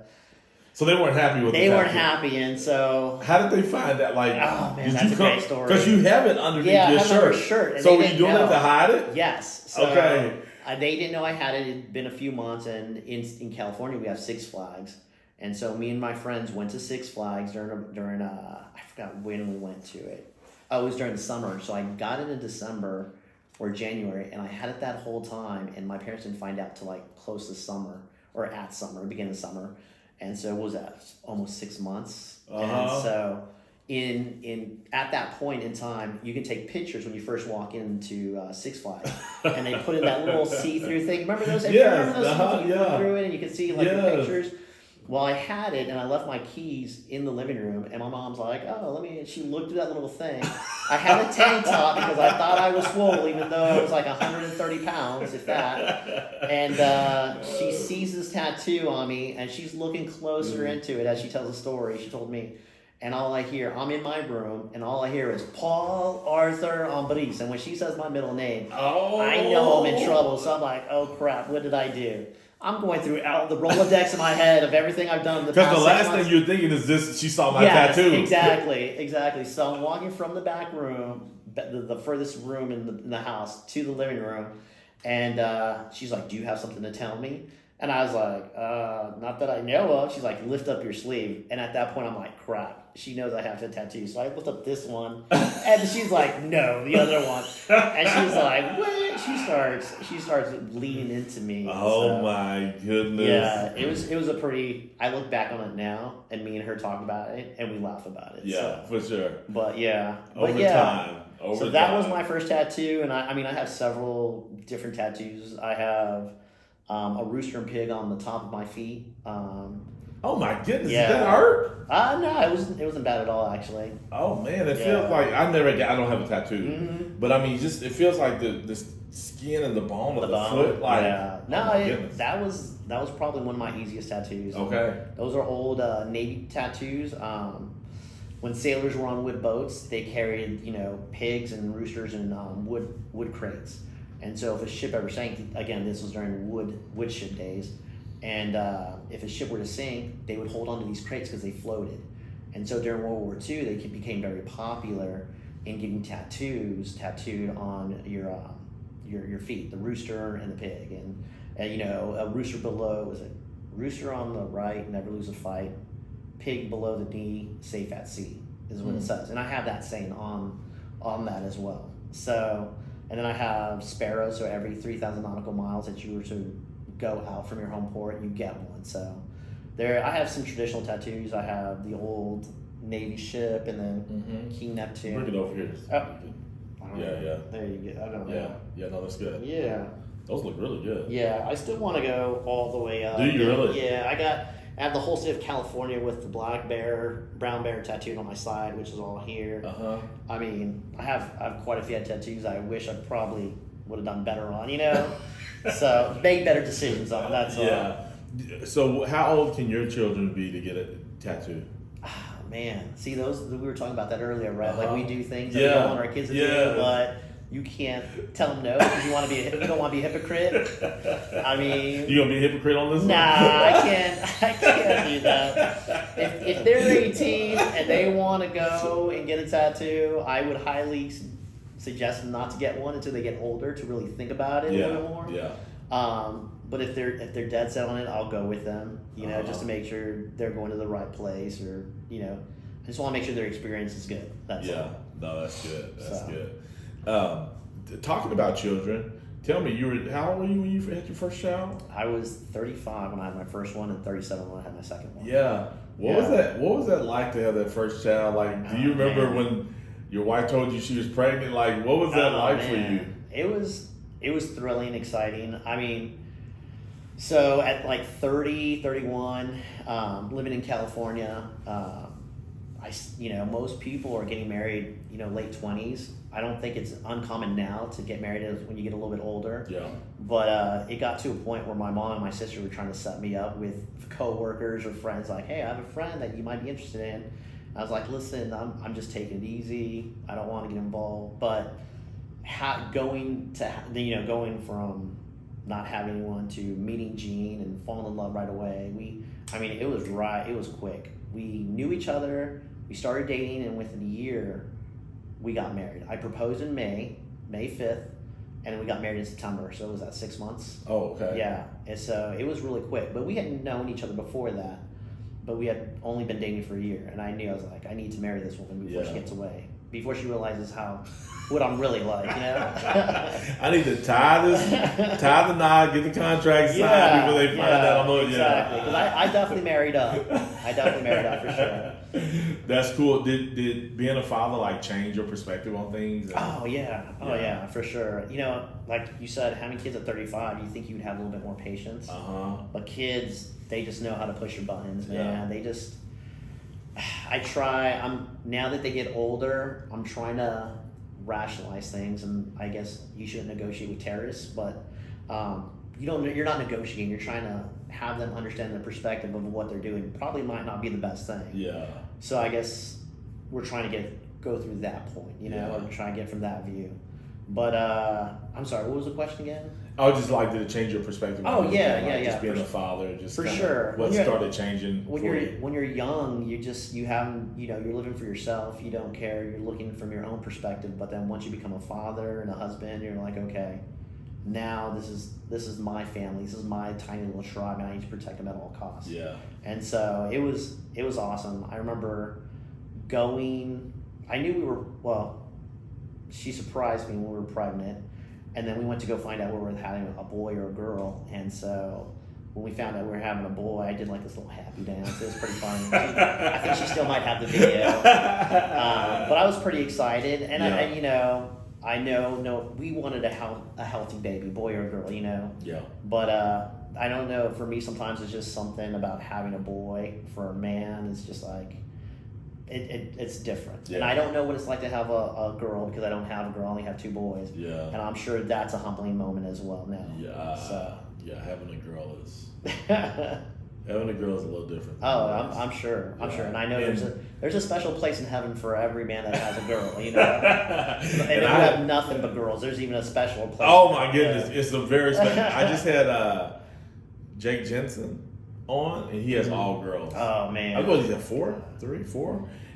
[SPEAKER 1] they weren't happy with
[SPEAKER 2] They weren't happy, and so...
[SPEAKER 1] How did they find that? Like,
[SPEAKER 2] oh, man, that's a great story.
[SPEAKER 1] Because you have it underneath your shirt. So were you doing it to hide it?
[SPEAKER 2] Yes. So,
[SPEAKER 1] okay.
[SPEAKER 2] They didn't know I had it. It had been a few months, and in California, we have Six Flags. And so me and my friends went to Six Flags during I forgot when we went to it. Oh, it was during the summer. So I got it in December or January, and I had it that whole time, and my parents didn't find out till like close to summer or at summer, beginning of summer. And so what was that? Almost 6 months. And so at that point in time, you can take pictures when you first walk into Six Flags, and they put in that little see-through thing. Remember those?
[SPEAKER 1] Yes.
[SPEAKER 2] You look through it, and you can see like the pictures. Well, I had it, and I left my keys in the living room, and my mom's like, she looked through that little thing. I had a tank top because I thought I was swole, even though I was like 130 pounds, if that. And she sees this tattoo on me, and she's looking closer into it as she tells the story. She told me. And all I hear, I'm in my room, and all I hear is Paul Arthur Ambriz. And when she says my middle name, I know I'm in trouble. So I'm like, oh crap, what did I do? I'm going through the Rolodex in my head of everything I've done in the past 6 months.
[SPEAKER 1] Because the last thing you're thinking is this, she saw my tattoo.
[SPEAKER 2] Exactly. So I'm walking from the back room, the furthest room in the house, to the living room. And she's like, do you have something to tell me? And I was like, not that I know of. She's like, lift up your sleeve. And at that point, I'm like, crap. she knows I have a tattoo. So I lift up this one, and she's like, no, the other one. And she's like, what? She starts leaning into me.
[SPEAKER 1] Oh my goodness.
[SPEAKER 2] Yeah, it was a pretty. I look back on it now, and me and her talk about it, and we laugh about it.
[SPEAKER 1] Yeah, for sure.
[SPEAKER 2] But yeah,
[SPEAKER 1] Over time.
[SPEAKER 2] So that was my first tattoo, and I mean I have several different tattoos. I have a rooster and pig on the top of my feet.
[SPEAKER 1] Oh my goodness!
[SPEAKER 2] Yeah.
[SPEAKER 1] Did that hurt?
[SPEAKER 2] No, it wasn't bad at all actually.
[SPEAKER 1] Oh man, it feels like I don't have a tattoo,
[SPEAKER 2] Mm-hmm.
[SPEAKER 1] but I mean, just it feels like the skin and the bone of the foot. Like,
[SPEAKER 2] that was probably one of my easiest tattoos.
[SPEAKER 1] Okay.
[SPEAKER 2] Those are old Navy tattoos. When sailors were on wood boats, they carried pigs and roosters and wood crates. And so if a ship ever sank, again, this was during wood ship days, and if a ship were to sink, they would hold onto these crates because they floated. And so during World War II, they became very popular in getting tattoos tattooed on your feet, the rooster and the pig, and a rooster below was a rooster on the right, never lose a fight, pig below the knee, safe at sea is what it says, and I have that saying on that as well. So. And then I have sparrows, so every 3,000 nautical miles that you were to go out from your home port, you get one. So I have some traditional tattoos. I have the old Navy ship and then King Neptune.
[SPEAKER 1] Bring it over here. Yeah.
[SPEAKER 2] There you go. I don't know.
[SPEAKER 1] Yeah, no, that's good.
[SPEAKER 2] Yeah.
[SPEAKER 1] Those look really good.
[SPEAKER 2] Yeah, I still want to go all the way up.
[SPEAKER 1] Do you really?
[SPEAKER 2] Yeah, I have the whole state of California with the brown bear tattooed on my side, which is all here. I mean, I have quite a few tattoos I wish I probably would have done better on, So make better decisions on. That's all.
[SPEAKER 1] Yeah. So how old can your children be to get a tattoo?
[SPEAKER 2] Man, see we were talking about that earlier, right? Like we do things that we
[SPEAKER 1] Yeah.
[SPEAKER 2] don't want our kids to do, but you can't tell them no because you don't want to be a hypocrite. I mean,
[SPEAKER 1] you gonna be a hypocrite on this?
[SPEAKER 2] Nah, I can't do that. If they're 18 and they want to go and get a tattoo, I would highly suggest them not to get one until they get older to really think about it a little more.
[SPEAKER 1] Yeah.
[SPEAKER 2] But if they're dead set on it, I'll go with them. Just to make sure they're going to the right place, or I just want to make sure their experience is good. That's all.
[SPEAKER 1] No, that's good. That's good. Talking about children, tell me, how old were you when you had your first child?
[SPEAKER 2] I was 35 when I had my first one, and 37 when I had my second one.
[SPEAKER 1] Yeah. What was that like to have that first child? Like, do you remember when your wife told you she was pregnant? Like, what was that like for you?
[SPEAKER 2] It was thrilling, exciting. I mean, so at like 30, 31, living in California, most people are getting married, late 20s. I don't think it's uncommon now to get married when you get a little bit older.
[SPEAKER 1] Yeah.
[SPEAKER 2] But it got to a point where my mom and my sister were trying to set me up with coworkers or friends. Like, hey, I have a friend that you might be interested in. I was like, listen, I'm just taking it easy. I don't want to get involved. But going from not having anyone to meeting Gene and falling in love right away. It was quick. We knew each other. We started dating, and within a year, we got married. I proposed in May 5th, and we got married in September. So it was 6 months.
[SPEAKER 1] Oh, okay.
[SPEAKER 2] Yeah, and so it was really quick. But we hadn't known each other before that. But we had only been dating for a year, and I knew, I was like, I need to marry this woman before she gets away. Before she realizes what I'm really like,
[SPEAKER 1] I need to tie the knot, get the contract signed before they find out.
[SPEAKER 2] Exactly. Because I definitely married up. For sure.
[SPEAKER 1] That's cool. Did being a father change your perspective on things?
[SPEAKER 2] Oh yeah, for sure. Like you said, having kids at 35, you think you would have a little bit more patience. But kids, they just know how to push your buttons, man. They just. Now that they get older, I'm trying to rationalize things, and I guess you shouldn't negotiate with terrorists, but you're not negotiating. You're trying to have them understand the perspective of what they're doing. Probably might not be the best thing.
[SPEAKER 1] Yeah.
[SPEAKER 2] So I guess we're trying to go through that point, or try and get from that view. But I'm sorry, what was the question again?
[SPEAKER 1] I would just like to change your perspective. Just being a father, just
[SPEAKER 2] for sure.
[SPEAKER 1] What started changing
[SPEAKER 2] when you're young, you're living for yourself. You don't care. You're looking from your own perspective. But then once you become a father and a husband, you're like, okay, now this is my family. This is my tiny little tribe, and I need to protect them at all costs.
[SPEAKER 1] Yeah.
[SPEAKER 2] And so it was awesome. I remember I knew we were, well, she surprised me when we were pregnant, and then we went to go find out whether we were having a boy or a girl, and so when we found out we were having a boy, I did like this little happy dance. It was pretty funny. I think she still might have the video, but I was pretty excited, and I know we wanted a healthy baby, boy or girl,
[SPEAKER 1] Yeah.
[SPEAKER 2] but I don't know, for me sometimes it's just something about having a boy. For a man, it's just like it's different.
[SPEAKER 1] Yeah.
[SPEAKER 2] And I don't know what it's like to have a girl, because I don't have a girl, I only have 2 boys.
[SPEAKER 1] Yeah.
[SPEAKER 2] And I'm sure that's a humbling moment as well now.
[SPEAKER 1] Yeah.
[SPEAKER 2] So.
[SPEAKER 1] Yeah, having a girl is a little different.
[SPEAKER 2] Oh, I'm sure. I'm sure. And I know there's a special place in heaven for every man that has a girl, And if you have nothing but girls, there's even a special place.
[SPEAKER 1] Oh my goodness, it's a very special. I just had Jake Jensen on, and he has all girls.
[SPEAKER 2] Oh man.
[SPEAKER 1] I was, he had 4?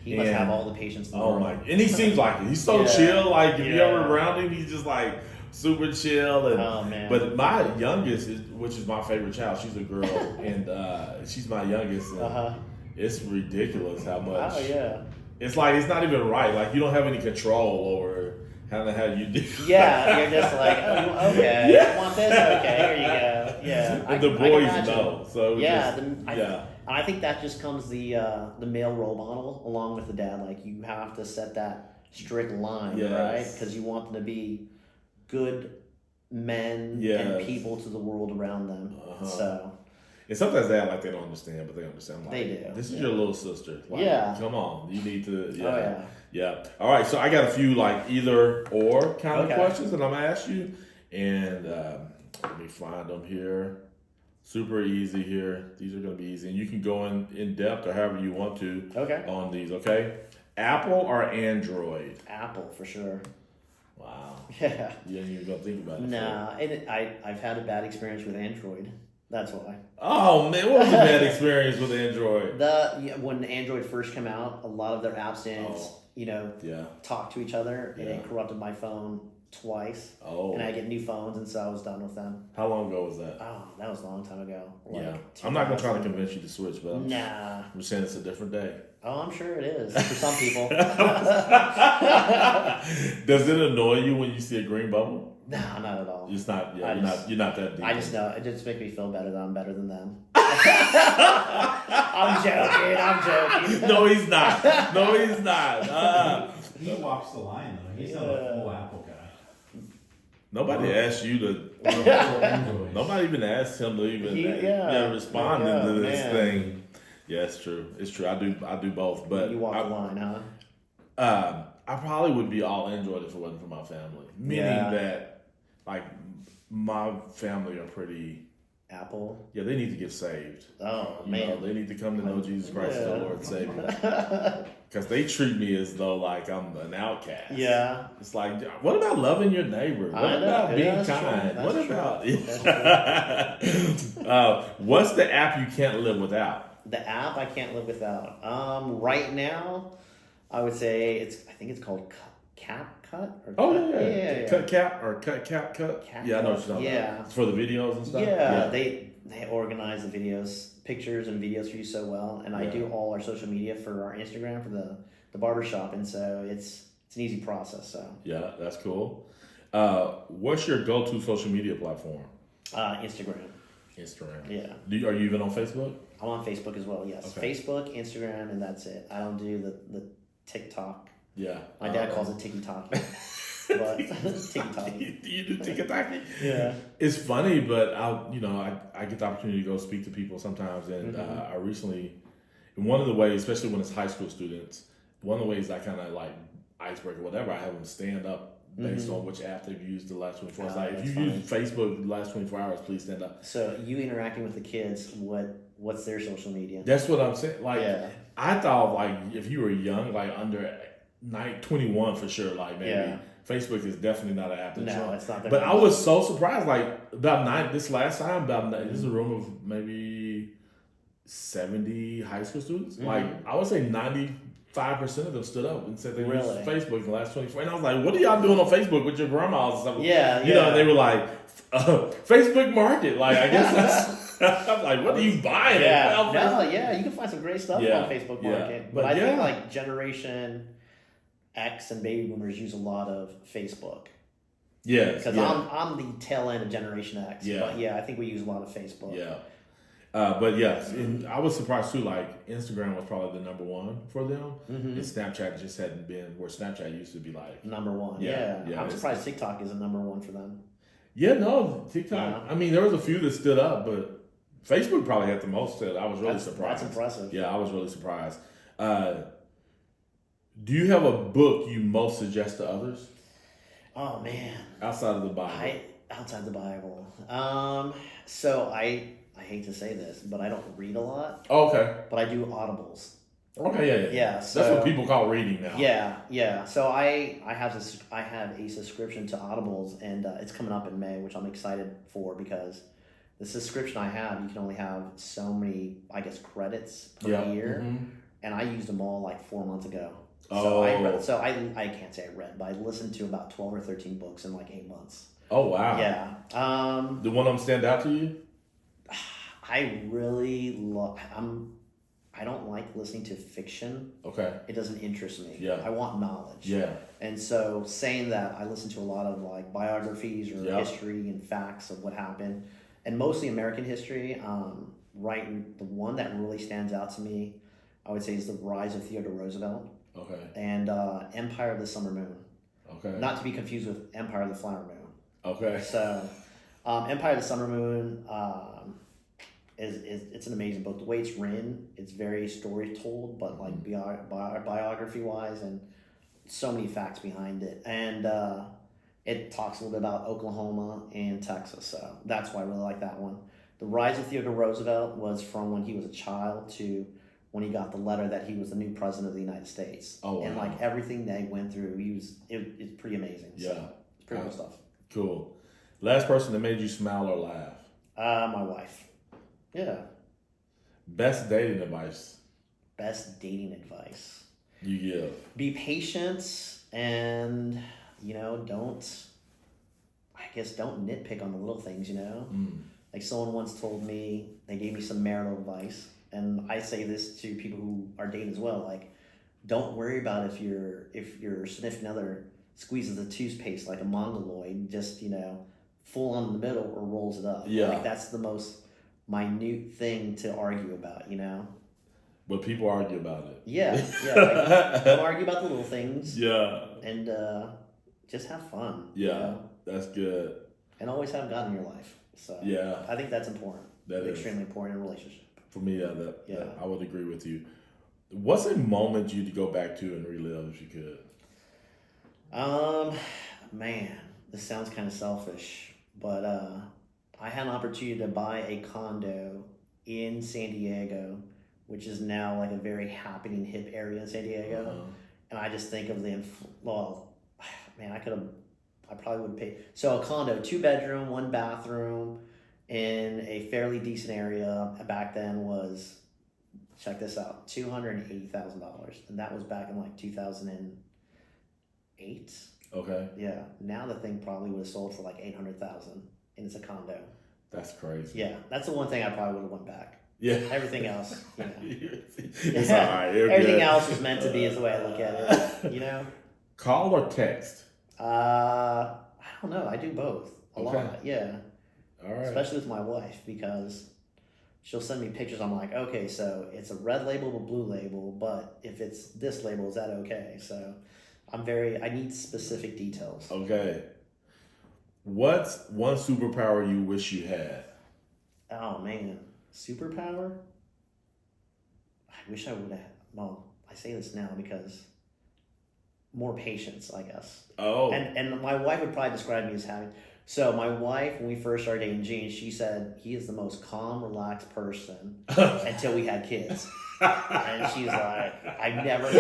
[SPEAKER 2] He must have all the patience in the world.
[SPEAKER 1] My! And he seems like it. He's so chill. Like if you ever around him, he's just like super chill. And,
[SPEAKER 2] oh man!
[SPEAKER 1] But my youngest, which is my favorite child, she's a girl, and she's my youngest. And it's ridiculous how much.
[SPEAKER 2] Oh yeah!
[SPEAKER 1] It's like it's not even right. Like you don't have any control over how you do.
[SPEAKER 2] Yeah, you're just like, oh, okay, you want this? Okay, here you go. Yeah,
[SPEAKER 1] and the boys know. So
[SPEAKER 2] I think that just comes the male role model along with the dad. Like you have to set that strict line, right? Because you want them to be good men and people to the world around them. So.
[SPEAKER 1] And sometimes they act like they don't understand, but they understand. Like,
[SPEAKER 2] they do.
[SPEAKER 1] This is your little sister. Like, come on. You need to. Yeah.
[SPEAKER 2] Oh, yeah.
[SPEAKER 1] Yeah. All right. So I got a few like either or kind of questions that I'm going to ask you. And let me find them here. Super easy here. These are going to be easy. And you can go in depth or however you want to on these. Okay. Apple or Android?
[SPEAKER 2] Apple for sure.
[SPEAKER 1] Wow.
[SPEAKER 2] Yeah.
[SPEAKER 1] You didn't even go think about it.
[SPEAKER 2] Nah. I've had a bad experience with Android. That's why.
[SPEAKER 1] Oh man, what was the bad experience with Android?
[SPEAKER 2] When Android first came out, a lot of their apps didn't, talk to each other, and it corrupted my phone twice. Oh. And I get new phones, and so I was done with them.
[SPEAKER 1] How long ago was that?
[SPEAKER 2] Oh, that was a long time ago.
[SPEAKER 1] I'm not gonna try to convince you to switch, but
[SPEAKER 2] I'm
[SPEAKER 1] just saying it's a different day.
[SPEAKER 2] Oh, I'm sure it is for some people.
[SPEAKER 1] Does it annoy you when you see a green bubble?
[SPEAKER 2] No, not at all.
[SPEAKER 1] It's not. Yeah, you're not that deep.
[SPEAKER 2] I just know it just makes me feel better that I'm better than them. I'm joking.
[SPEAKER 1] No, he's not.
[SPEAKER 3] He walks the line though. He's not a full Apple guy.
[SPEAKER 1] Nobody asked you to. Nobody even asked him to even respond to this thing. Yeah, it's true. It's true. I do both, but
[SPEAKER 2] you walk the line, huh?
[SPEAKER 1] I probably would be all Android if it wasn't for my family. Meaning that, like, my family are pretty
[SPEAKER 2] Apple.
[SPEAKER 1] Yeah, they need to get saved.
[SPEAKER 2] Oh man,
[SPEAKER 1] they need to come to know Jesus Christ as their Lord and Savior. Because they treat me as though like I'm an outcast.
[SPEAKER 2] Yeah,
[SPEAKER 1] it's like, what about loving your neighbor? What about being kind? What about what's the app you can't live without?
[SPEAKER 2] The app I can't live without. Right now, I would say I think it's called CapCut.
[SPEAKER 1] Yeah. Cut. Yeah, I know what you're talking about. It's for the videos and stuff.
[SPEAKER 2] Yeah. They organize the videos, pictures and videos for you so well, and I do all our social media for our Instagram for the barbershop, and so it's an easy process. So
[SPEAKER 1] yeah, that's cool. What's your go-to social media platform?
[SPEAKER 2] Instagram. Yeah.
[SPEAKER 1] Are you even on Facebook?
[SPEAKER 2] I'm on Facebook as well. Yes. Okay. Facebook, Instagram, and that's it. I don't do the TikTok.
[SPEAKER 1] Yeah.
[SPEAKER 2] My dad calls it TikTok. But TikTok.
[SPEAKER 1] You do TikTok?
[SPEAKER 2] Yeah.
[SPEAKER 1] It's funny, but I get the opportunity to go speak to people sometimes, and I recently, in one of the ways, especially when it's high school students, one of the ways I kind of like icebreaker, whatever, I have them stand up based on which app they've used the last 24 hours. Like, if you use Facebook the last 24 hours, please stand up.
[SPEAKER 2] So you interacting with the kids, what's their social media?
[SPEAKER 1] That's what I'm saying. Like, I thought, like, if you were young, like under 21 for sure, like maybe Facebook is definitely not an app.
[SPEAKER 2] No, it's not.
[SPEAKER 1] But I was so surprised, like this last time, this is a room of maybe 70 high school students. Like, I would say 95% of them stood up and said they used Facebook in the last 24. And I was like, what are y'all doing on Facebook with your grandmas or something?
[SPEAKER 2] Yeah.
[SPEAKER 1] And they were like, Facebook Market. Like, I guess I'm like, what are you buying?
[SPEAKER 2] Yeah, no, yeah, you can find some great stuff
[SPEAKER 1] Yeah,
[SPEAKER 2] on Facebook
[SPEAKER 1] yeah.
[SPEAKER 2] Market.
[SPEAKER 1] But
[SPEAKER 2] But I think
[SPEAKER 1] yeah.
[SPEAKER 2] like Generation X and baby boomers use a lot of Facebook.
[SPEAKER 1] Yes.
[SPEAKER 2] Because
[SPEAKER 1] Yeah.
[SPEAKER 2] I'm the tail end of Generation X.
[SPEAKER 1] Yeah.
[SPEAKER 2] But yeah, I think we use a lot of Facebook.
[SPEAKER 1] Yeah. But yes, and I was surprised too. Like Instagram was probably the number one for them, and Snapchat just hadn't been where Snapchat used to be like.
[SPEAKER 2] Number one.
[SPEAKER 1] Yeah,
[SPEAKER 2] Yeah. I'm surprised TikTok isn't number one for them.
[SPEAKER 1] Yeah, no, TikTok.
[SPEAKER 2] Yeah.
[SPEAKER 1] I mean, there was a few that stood up, but Facebook probably had the most. I was really surprised.
[SPEAKER 2] That's impressive.
[SPEAKER 1] Yeah, I was really surprised. Do you have a book you most suggest to others
[SPEAKER 2] Oh man.
[SPEAKER 1] outside of the Bible?
[SPEAKER 2] Outside the Bible. So I hate to say this, but I don't read a lot.
[SPEAKER 1] Oh, okay.
[SPEAKER 2] But I do audibles.
[SPEAKER 1] Okay, yeah.
[SPEAKER 2] Yeah,
[SPEAKER 1] That's
[SPEAKER 2] so
[SPEAKER 1] what people call reading now.
[SPEAKER 2] yeah. So I have a subscription to Audibles, and it's coming up in May, which I'm excited for because the subscription I have, you can only have so many, I guess, credits per year, and I used them all like 4 months ago. So I can't say I read, but I listened to about 12 or 13 books in like 8 months.
[SPEAKER 1] Oh wow.
[SPEAKER 2] Yeah.
[SPEAKER 1] Do one of them stand out to you?
[SPEAKER 2] I really love. I don't like listening to fiction.
[SPEAKER 1] Okay.
[SPEAKER 2] It doesn't interest me.
[SPEAKER 1] Yeah.
[SPEAKER 2] I want knowledge.
[SPEAKER 1] Yeah.
[SPEAKER 2] And so saying that, I listen to a lot of like biographies or history and facts of what happened, and mostly American history. The one that really stands out to me, I would say, is the rise of Theodore Roosevelt.
[SPEAKER 1] Okay.
[SPEAKER 2] And Empire of the Summer Moon.
[SPEAKER 1] Okay.
[SPEAKER 2] Not to be confused with Empire of the Flower Moon.
[SPEAKER 1] Okay.
[SPEAKER 2] So, Empire of the Summer Moon it's an amazing book. The way it's written, it's very story told, but like biography wise, and so many facts behind it. And it talks a little bit about Oklahoma and Texas. So that's why I really like that one. The Rise of Theodore Roosevelt was from when he was a child to when he got the letter that he was the new president of the United States.
[SPEAKER 1] Oh, wow.
[SPEAKER 2] And like everything that he went through, it's pretty amazing.
[SPEAKER 1] Yeah.
[SPEAKER 2] So it's pretty cool stuff.
[SPEAKER 1] Cool. Last person that made you smile or laugh?
[SPEAKER 2] My wife. Yeah.
[SPEAKER 1] Best dating advice
[SPEAKER 2] Best dating advice.
[SPEAKER 1] you give?
[SPEAKER 2] Be patient and, don't nitpick on the little things, Like someone once told me, they gave me some marital advice, and I say this to people who are dating as well, like, don't worry about if your significant other squeezes the toothpaste like a mongoloid, just, full on in the middle or rolls it up.
[SPEAKER 1] Yeah.
[SPEAKER 2] Like that's the most minute thing to argue about,
[SPEAKER 1] But people argue about it.
[SPEAKER 2] Yeah. Like, don't argue about the little things.
[SPEAKER 1] Yeah.
[SPEAKER 2] And just have fun.
[SPEAKER 1] Yeah. That's good.
[SPEAKER 2] And always have God in your life. So
[SPEAKER 1] Yeah.
[SPEAKER 2] I think that's important.
[SPEAKER 1] That is
[SPEAKER 2] extremely important in a relationship.
[SPEAKER 1] For me, that I would agree with you. What's a moment you'd go back to and relive if you could?
[SPEAKER 2] Man, this sounds kind of selfish, but I had an opportunity to buy a condo in San Diego, which is now like a very happening hip area in San Diego. And I just think of I probably would pay. So a condo, 2-bedroom, 1 bathroom in a fairly decent area back then was, check this out, $280,000. And that was back in like 2008.
[SPEAKER 1] Okay.
[SPEAKER 2] Yeah. Now the thing probably would have sold for like $800,000 and it's a condo.
[SPEAKER 1] That's crazy.
[SPEAKER 2] Yeah. That's the one thing I probably would have went back.
[SPEAKER 1] Yeah.
[SPEAKER 2] Everything else,
[SPEAKER 1] It's all right.
[SPEAKER 2] Everything else was meant to be is the way I look at it,
[SPEAKER 1] Call or text?
[SPEAKER 2] I don't know. I do both a lot. Yeah.
[SPEAKER 1] All right.
[SPEAKER 2] Especially with my wife, because she'll send me pictures. I'm like, okay, so it's a red label, a blue label, but if it's this label, is that okay? So I need specific details.
[SPEAKER 1] Okay. What's one superpower you wish you had?
[SPEAKER 2] Oh man, superpower? I wish I would have. Well, I say this now because more patience, I guess.
[SPEAKER 1] Oh.
[SPEAKER 2] And my wife would probably describe me as having. So my wife, when we first started dating Gene, she said he is the most calm, relaxed person until we had kids. And she's like,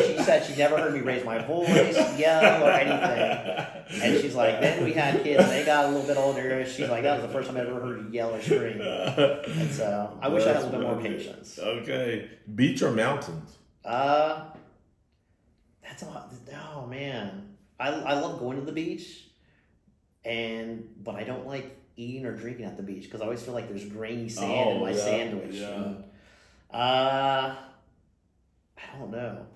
[SPEAKER 2] she said she never heard me raise my voice, yell, or anything. And she's like, then we had kids, and they got a little bit older. She's like, that was the first time I ever heard you yell or scream. And so I wish I had a little bit more patience.
[SPEAKER 1] Okay. Beach or mountains?
[SPEAKER 2] That's all. Oh man, I love going to the beach, but I don't like eating or drinking at the beach because I always feel like there's grainy sand in my sandwich.
[SPEAKER 1] Yeah.
[SPEAKER 2] And, I don't know.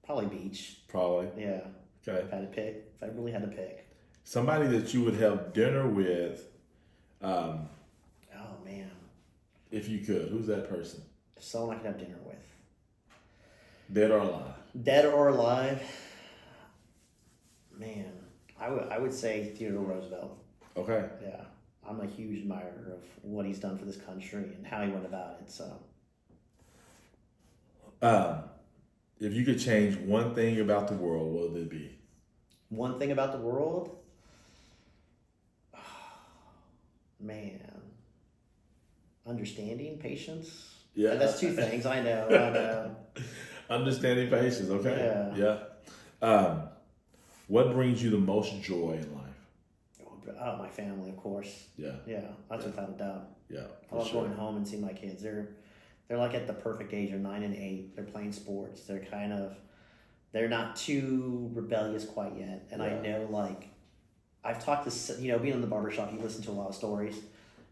[SPEAKER 2] Probably beach.
[SPEAKER 1] Probably.
[SPEAKER 2] Yeah.
[SPEAKER 1] Okay.
[SPEAKER 2] If I really had to pick.
[SPEAKER 1] Somebody that you would have dinner with,
[SPEAKER 2] Oh man.
[SPEAKER 1] if you could, who's that person?
[SPEAKER 2] Someone I could have dinner with.
[SPEAKER 1] Dead or alive?
[SPEAKER 2] Dead or alive? Man, I would say Theodore Roosevelt.
[SPEAKER 1] Okay.
[SPEAKER 2] Yeah. I'm a huge admirer of what he's done for this country and how he went about it. So.
[SPEAKER 1] If you could change one thing about the world, what would it be?
[SPEAKER 2] One thing about the world? Oh, man. Understanding, patience?
[SPEAKER 1] Yeah.
[SPEAKER 2] That's two things, I know.
[SPEAKER 1] Understanding, patience, okay. Yeah. What brings you the most joy in life?
[SPEAKER 2] Oh, my family, of course.
[SPEAKER 1] Yeah.
[SPEAKER 2] Yeah, that's without a doubt.
[SPEAKER 1] Yeah.
[SPEAKER 2] I love going home and seeing my kids. They're like at the perfect age. They're 9 and 8. They're playing sports. They're not too rebellious quite yet. And I know, like, I've talked to, being in the barbershop, you listen to a lot of stories.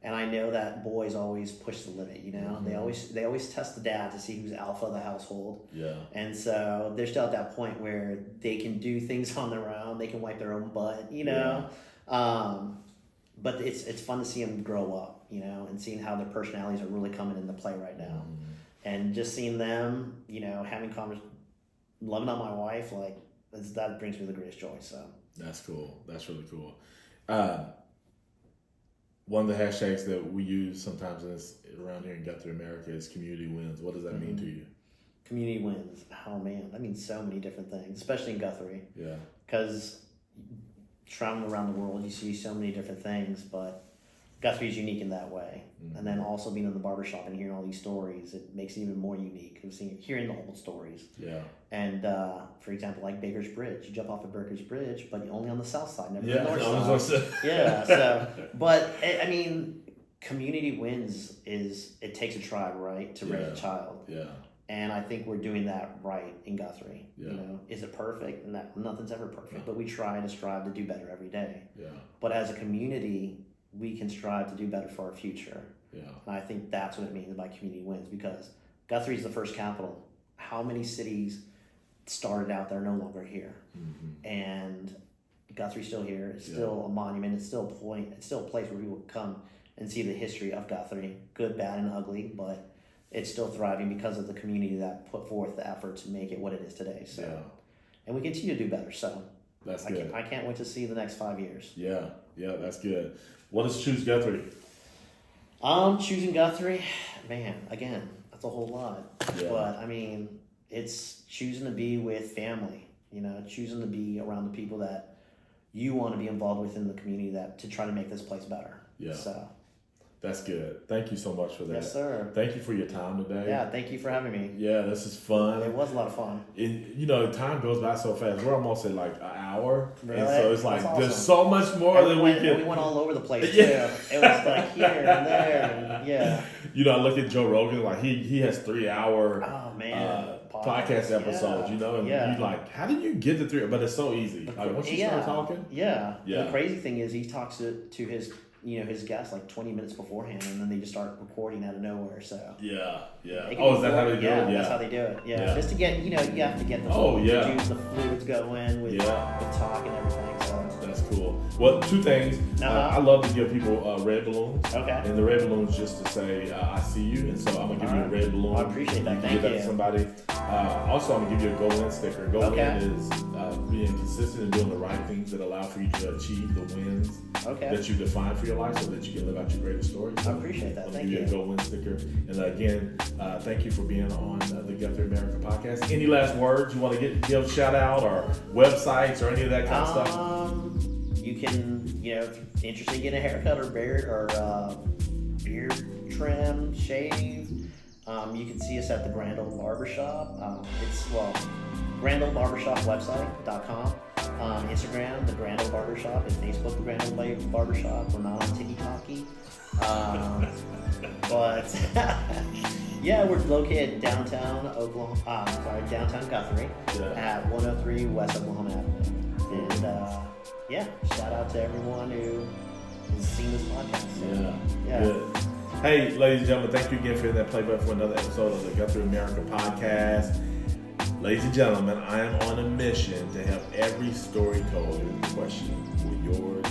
[SPEAKER 2] And I know that boys always push the limit,
[SPEAKER 1] Mm-hmm.
[SPEAKER 2] They always test the dad to see who's alpha of the household.
[SPEAKER 1] Yeah.
[SPEAKER 2] And so they're still at that point where they can do things on their own. They can wipe their own butt,
[SPEAKER 1] Yeah.
[SPEAKER 2] But it's fun to see them grow up, and seeing how their personalities are really coming into play right now.
[SPEAKER 1] Mm-hmm.
[SPEAKER 2] And just seeing them, having loving on my wife, like that brings me the greatest joy. So
[SPEAKER 1] That's cool. That's really cool. One of the hashtags that we use sometimes around here in GuthrieAmerica is community wins. What does that mean to you?
[SPEAKER 2] Community wins. Oh man, that means so many different things, especially in Guthrie.
[SPEAKER 1] Yeah.
[SPEAKER 2] Because traveling around the world, you see so many different things, but Guthrie's unique in that way.
[SPEAKER 1] Mm-hmm.
[SPEAKER 2] And then also being in the barbershop and hearing all these stories, it makes it even more unique. Hearing the whole stories.
[SPEAKER 1] Yeah.
[SPEAKER 2] And for example, like Baker's Bridge, you jump off of Baker's Bridge, but only on the south side, never
[SPEAKER 1] Yeah.
[SPEAKER 2] the north
[SPEAKER 1] I was
[SPEAKER 2] side.
[SPEAKER 1] gonna say.
[SPEAKER 2] Yeah. So, but I mean, community wins it takes a tribe, right, to raise a child.
[SPEAKER 1] Yeah.
[SPEAKER 2] And I think we're doing that right in Guthrie.
[SPEAKER 1] Yeah.
[SPEAKER 2] Is it perfect? Nothing's ever perfect, but we strive to do better every day.
[SPEAKER 1] Yeah.
[SPEAKER 2] But as a community, we can strive to do better for our future.
[SPEAKER 1] Yeah.
[SPEAKER 2] And I think that's what it means by community wins, because Guthrie's the first capital. How many cities started out that are no longer here?
[SPEAKER 1] Mm-hmm.
[SPEAKER 2] And Guthrie's still here. It's still a monument. It's still a point. It's still a place where people come and see the history of Guthrie, good, bad, and ugly, but it's still thriving because of the community that put forth the effort to make it what it is today. So, and we continue to do better. So
[SPEAKER 1] that's good.
[SPEAKER 2] I can't wait to see the next 5 years.
[SPEAKER 1] Yeah, that's good. What does choose Guthrie?
[SPEAKER 2] Choosing Guthrie, man, again, that's a whole lot.
[SPEAKER 1] Yeah.
[SPEAKER 2] But I mean, it's choosing to be with family. Choosing to be around the people that you want to be involved with in the community to try to make this place better. Yeah. So.
[SPEAKER 1] That's good. Thank you so much for that.
[SPEAKER 2] Yes, sir.
[SPEAKER 1] Thank you for your time today.
[SPEAKER 2] Yeah, thank you for having me.
[SPEAKER 1] Yeah, this is fun.
[SPEAKER 2] It was a lot of fun.
[SPEAKER 1] Time goes by so fast. We're almost at like an hour.
[SPEAKER 2] Really?
[SPEAKER 1] And so it's like,
[SPEAKER 2] That's
[SPEAKER 1] there's
[SPEAKER 2] awesome.
[SPEAKER 1] so much more than we can.
[SPEAKER 2] We went all over the place, too. It was like here and there. And yeah.
[SPEAKER 1] I look at Joe Rogan, like he has 3-hour podcast episodes, and you're like, how did you get to 3? But it's so easy. Once you start talking.
[SPEAKER 2] Yeah. The crazy thing is he talks to his his guests like 20 minutes beforehand, and then they just start recording out of nowhere. So
[SPEAKER 1] yeah.
[SPEAKER 2] Oh,
[SPEAKER 1] is that how they do it? Yeah,
[SPEAKER 2] that's how they do it. Yeah, just to get you have to get the juice, the fluids going with talk and everything. So
[SPEAKER 1] that's cool. Well, 2 things. I love to give people red balloons.
[SPEAKER 2] Okay.
[SPEAKER 1] And the red balloons just to say I see you, and so I'm gonna give you a red balloon.
[SPEAKER 2] I appreciate that.
[SPEAKER 1] You can
[SPEAKER 2] Thank
[SPEAKER 1] give
[SPEAKER 2] you.
[SPEAKER 1] that to somebody. Also, I'm gonna give you a Go Win sticker. Go Win is being consistent and doing the right things that allow for you to achieve the wins that you define for your life, so that you can live out your greatest story. So
[SPEAKER 2] I appreciate that.
[SPEAKER 1] I'm
[SPEAKER 2] Thank
[SPEAKER 1] gonna give you a Go Win sticker. And again, thank you for being on the GuthrieAmerica podcast. Any last words you want to give shout out, or websites, or any of that kind of stuff?
[SPEAKER 2] You can, if you're interested in getting a haircut or beard trim, shave, you can see us at the Grand Old Barbershop. GrandOldBarbershopWebsite.com. Instagram, the Grand Old Barbershop, and Facebook, the Grand Old Barbershop. We're not on TikTok. But we're located downtown downtown Guthrie at 103 West Oklahoma Avenue. And yeah, shout out to everyone who has seen this podcast. So,
[SPEAKER 1] Yeah. Good. Hey, ladies and gentlemen, thank you again for hitting that play button for another episode of the Guthrie America podcast. Ladies and gentlemen, I am on a mission to have every story told in question with yours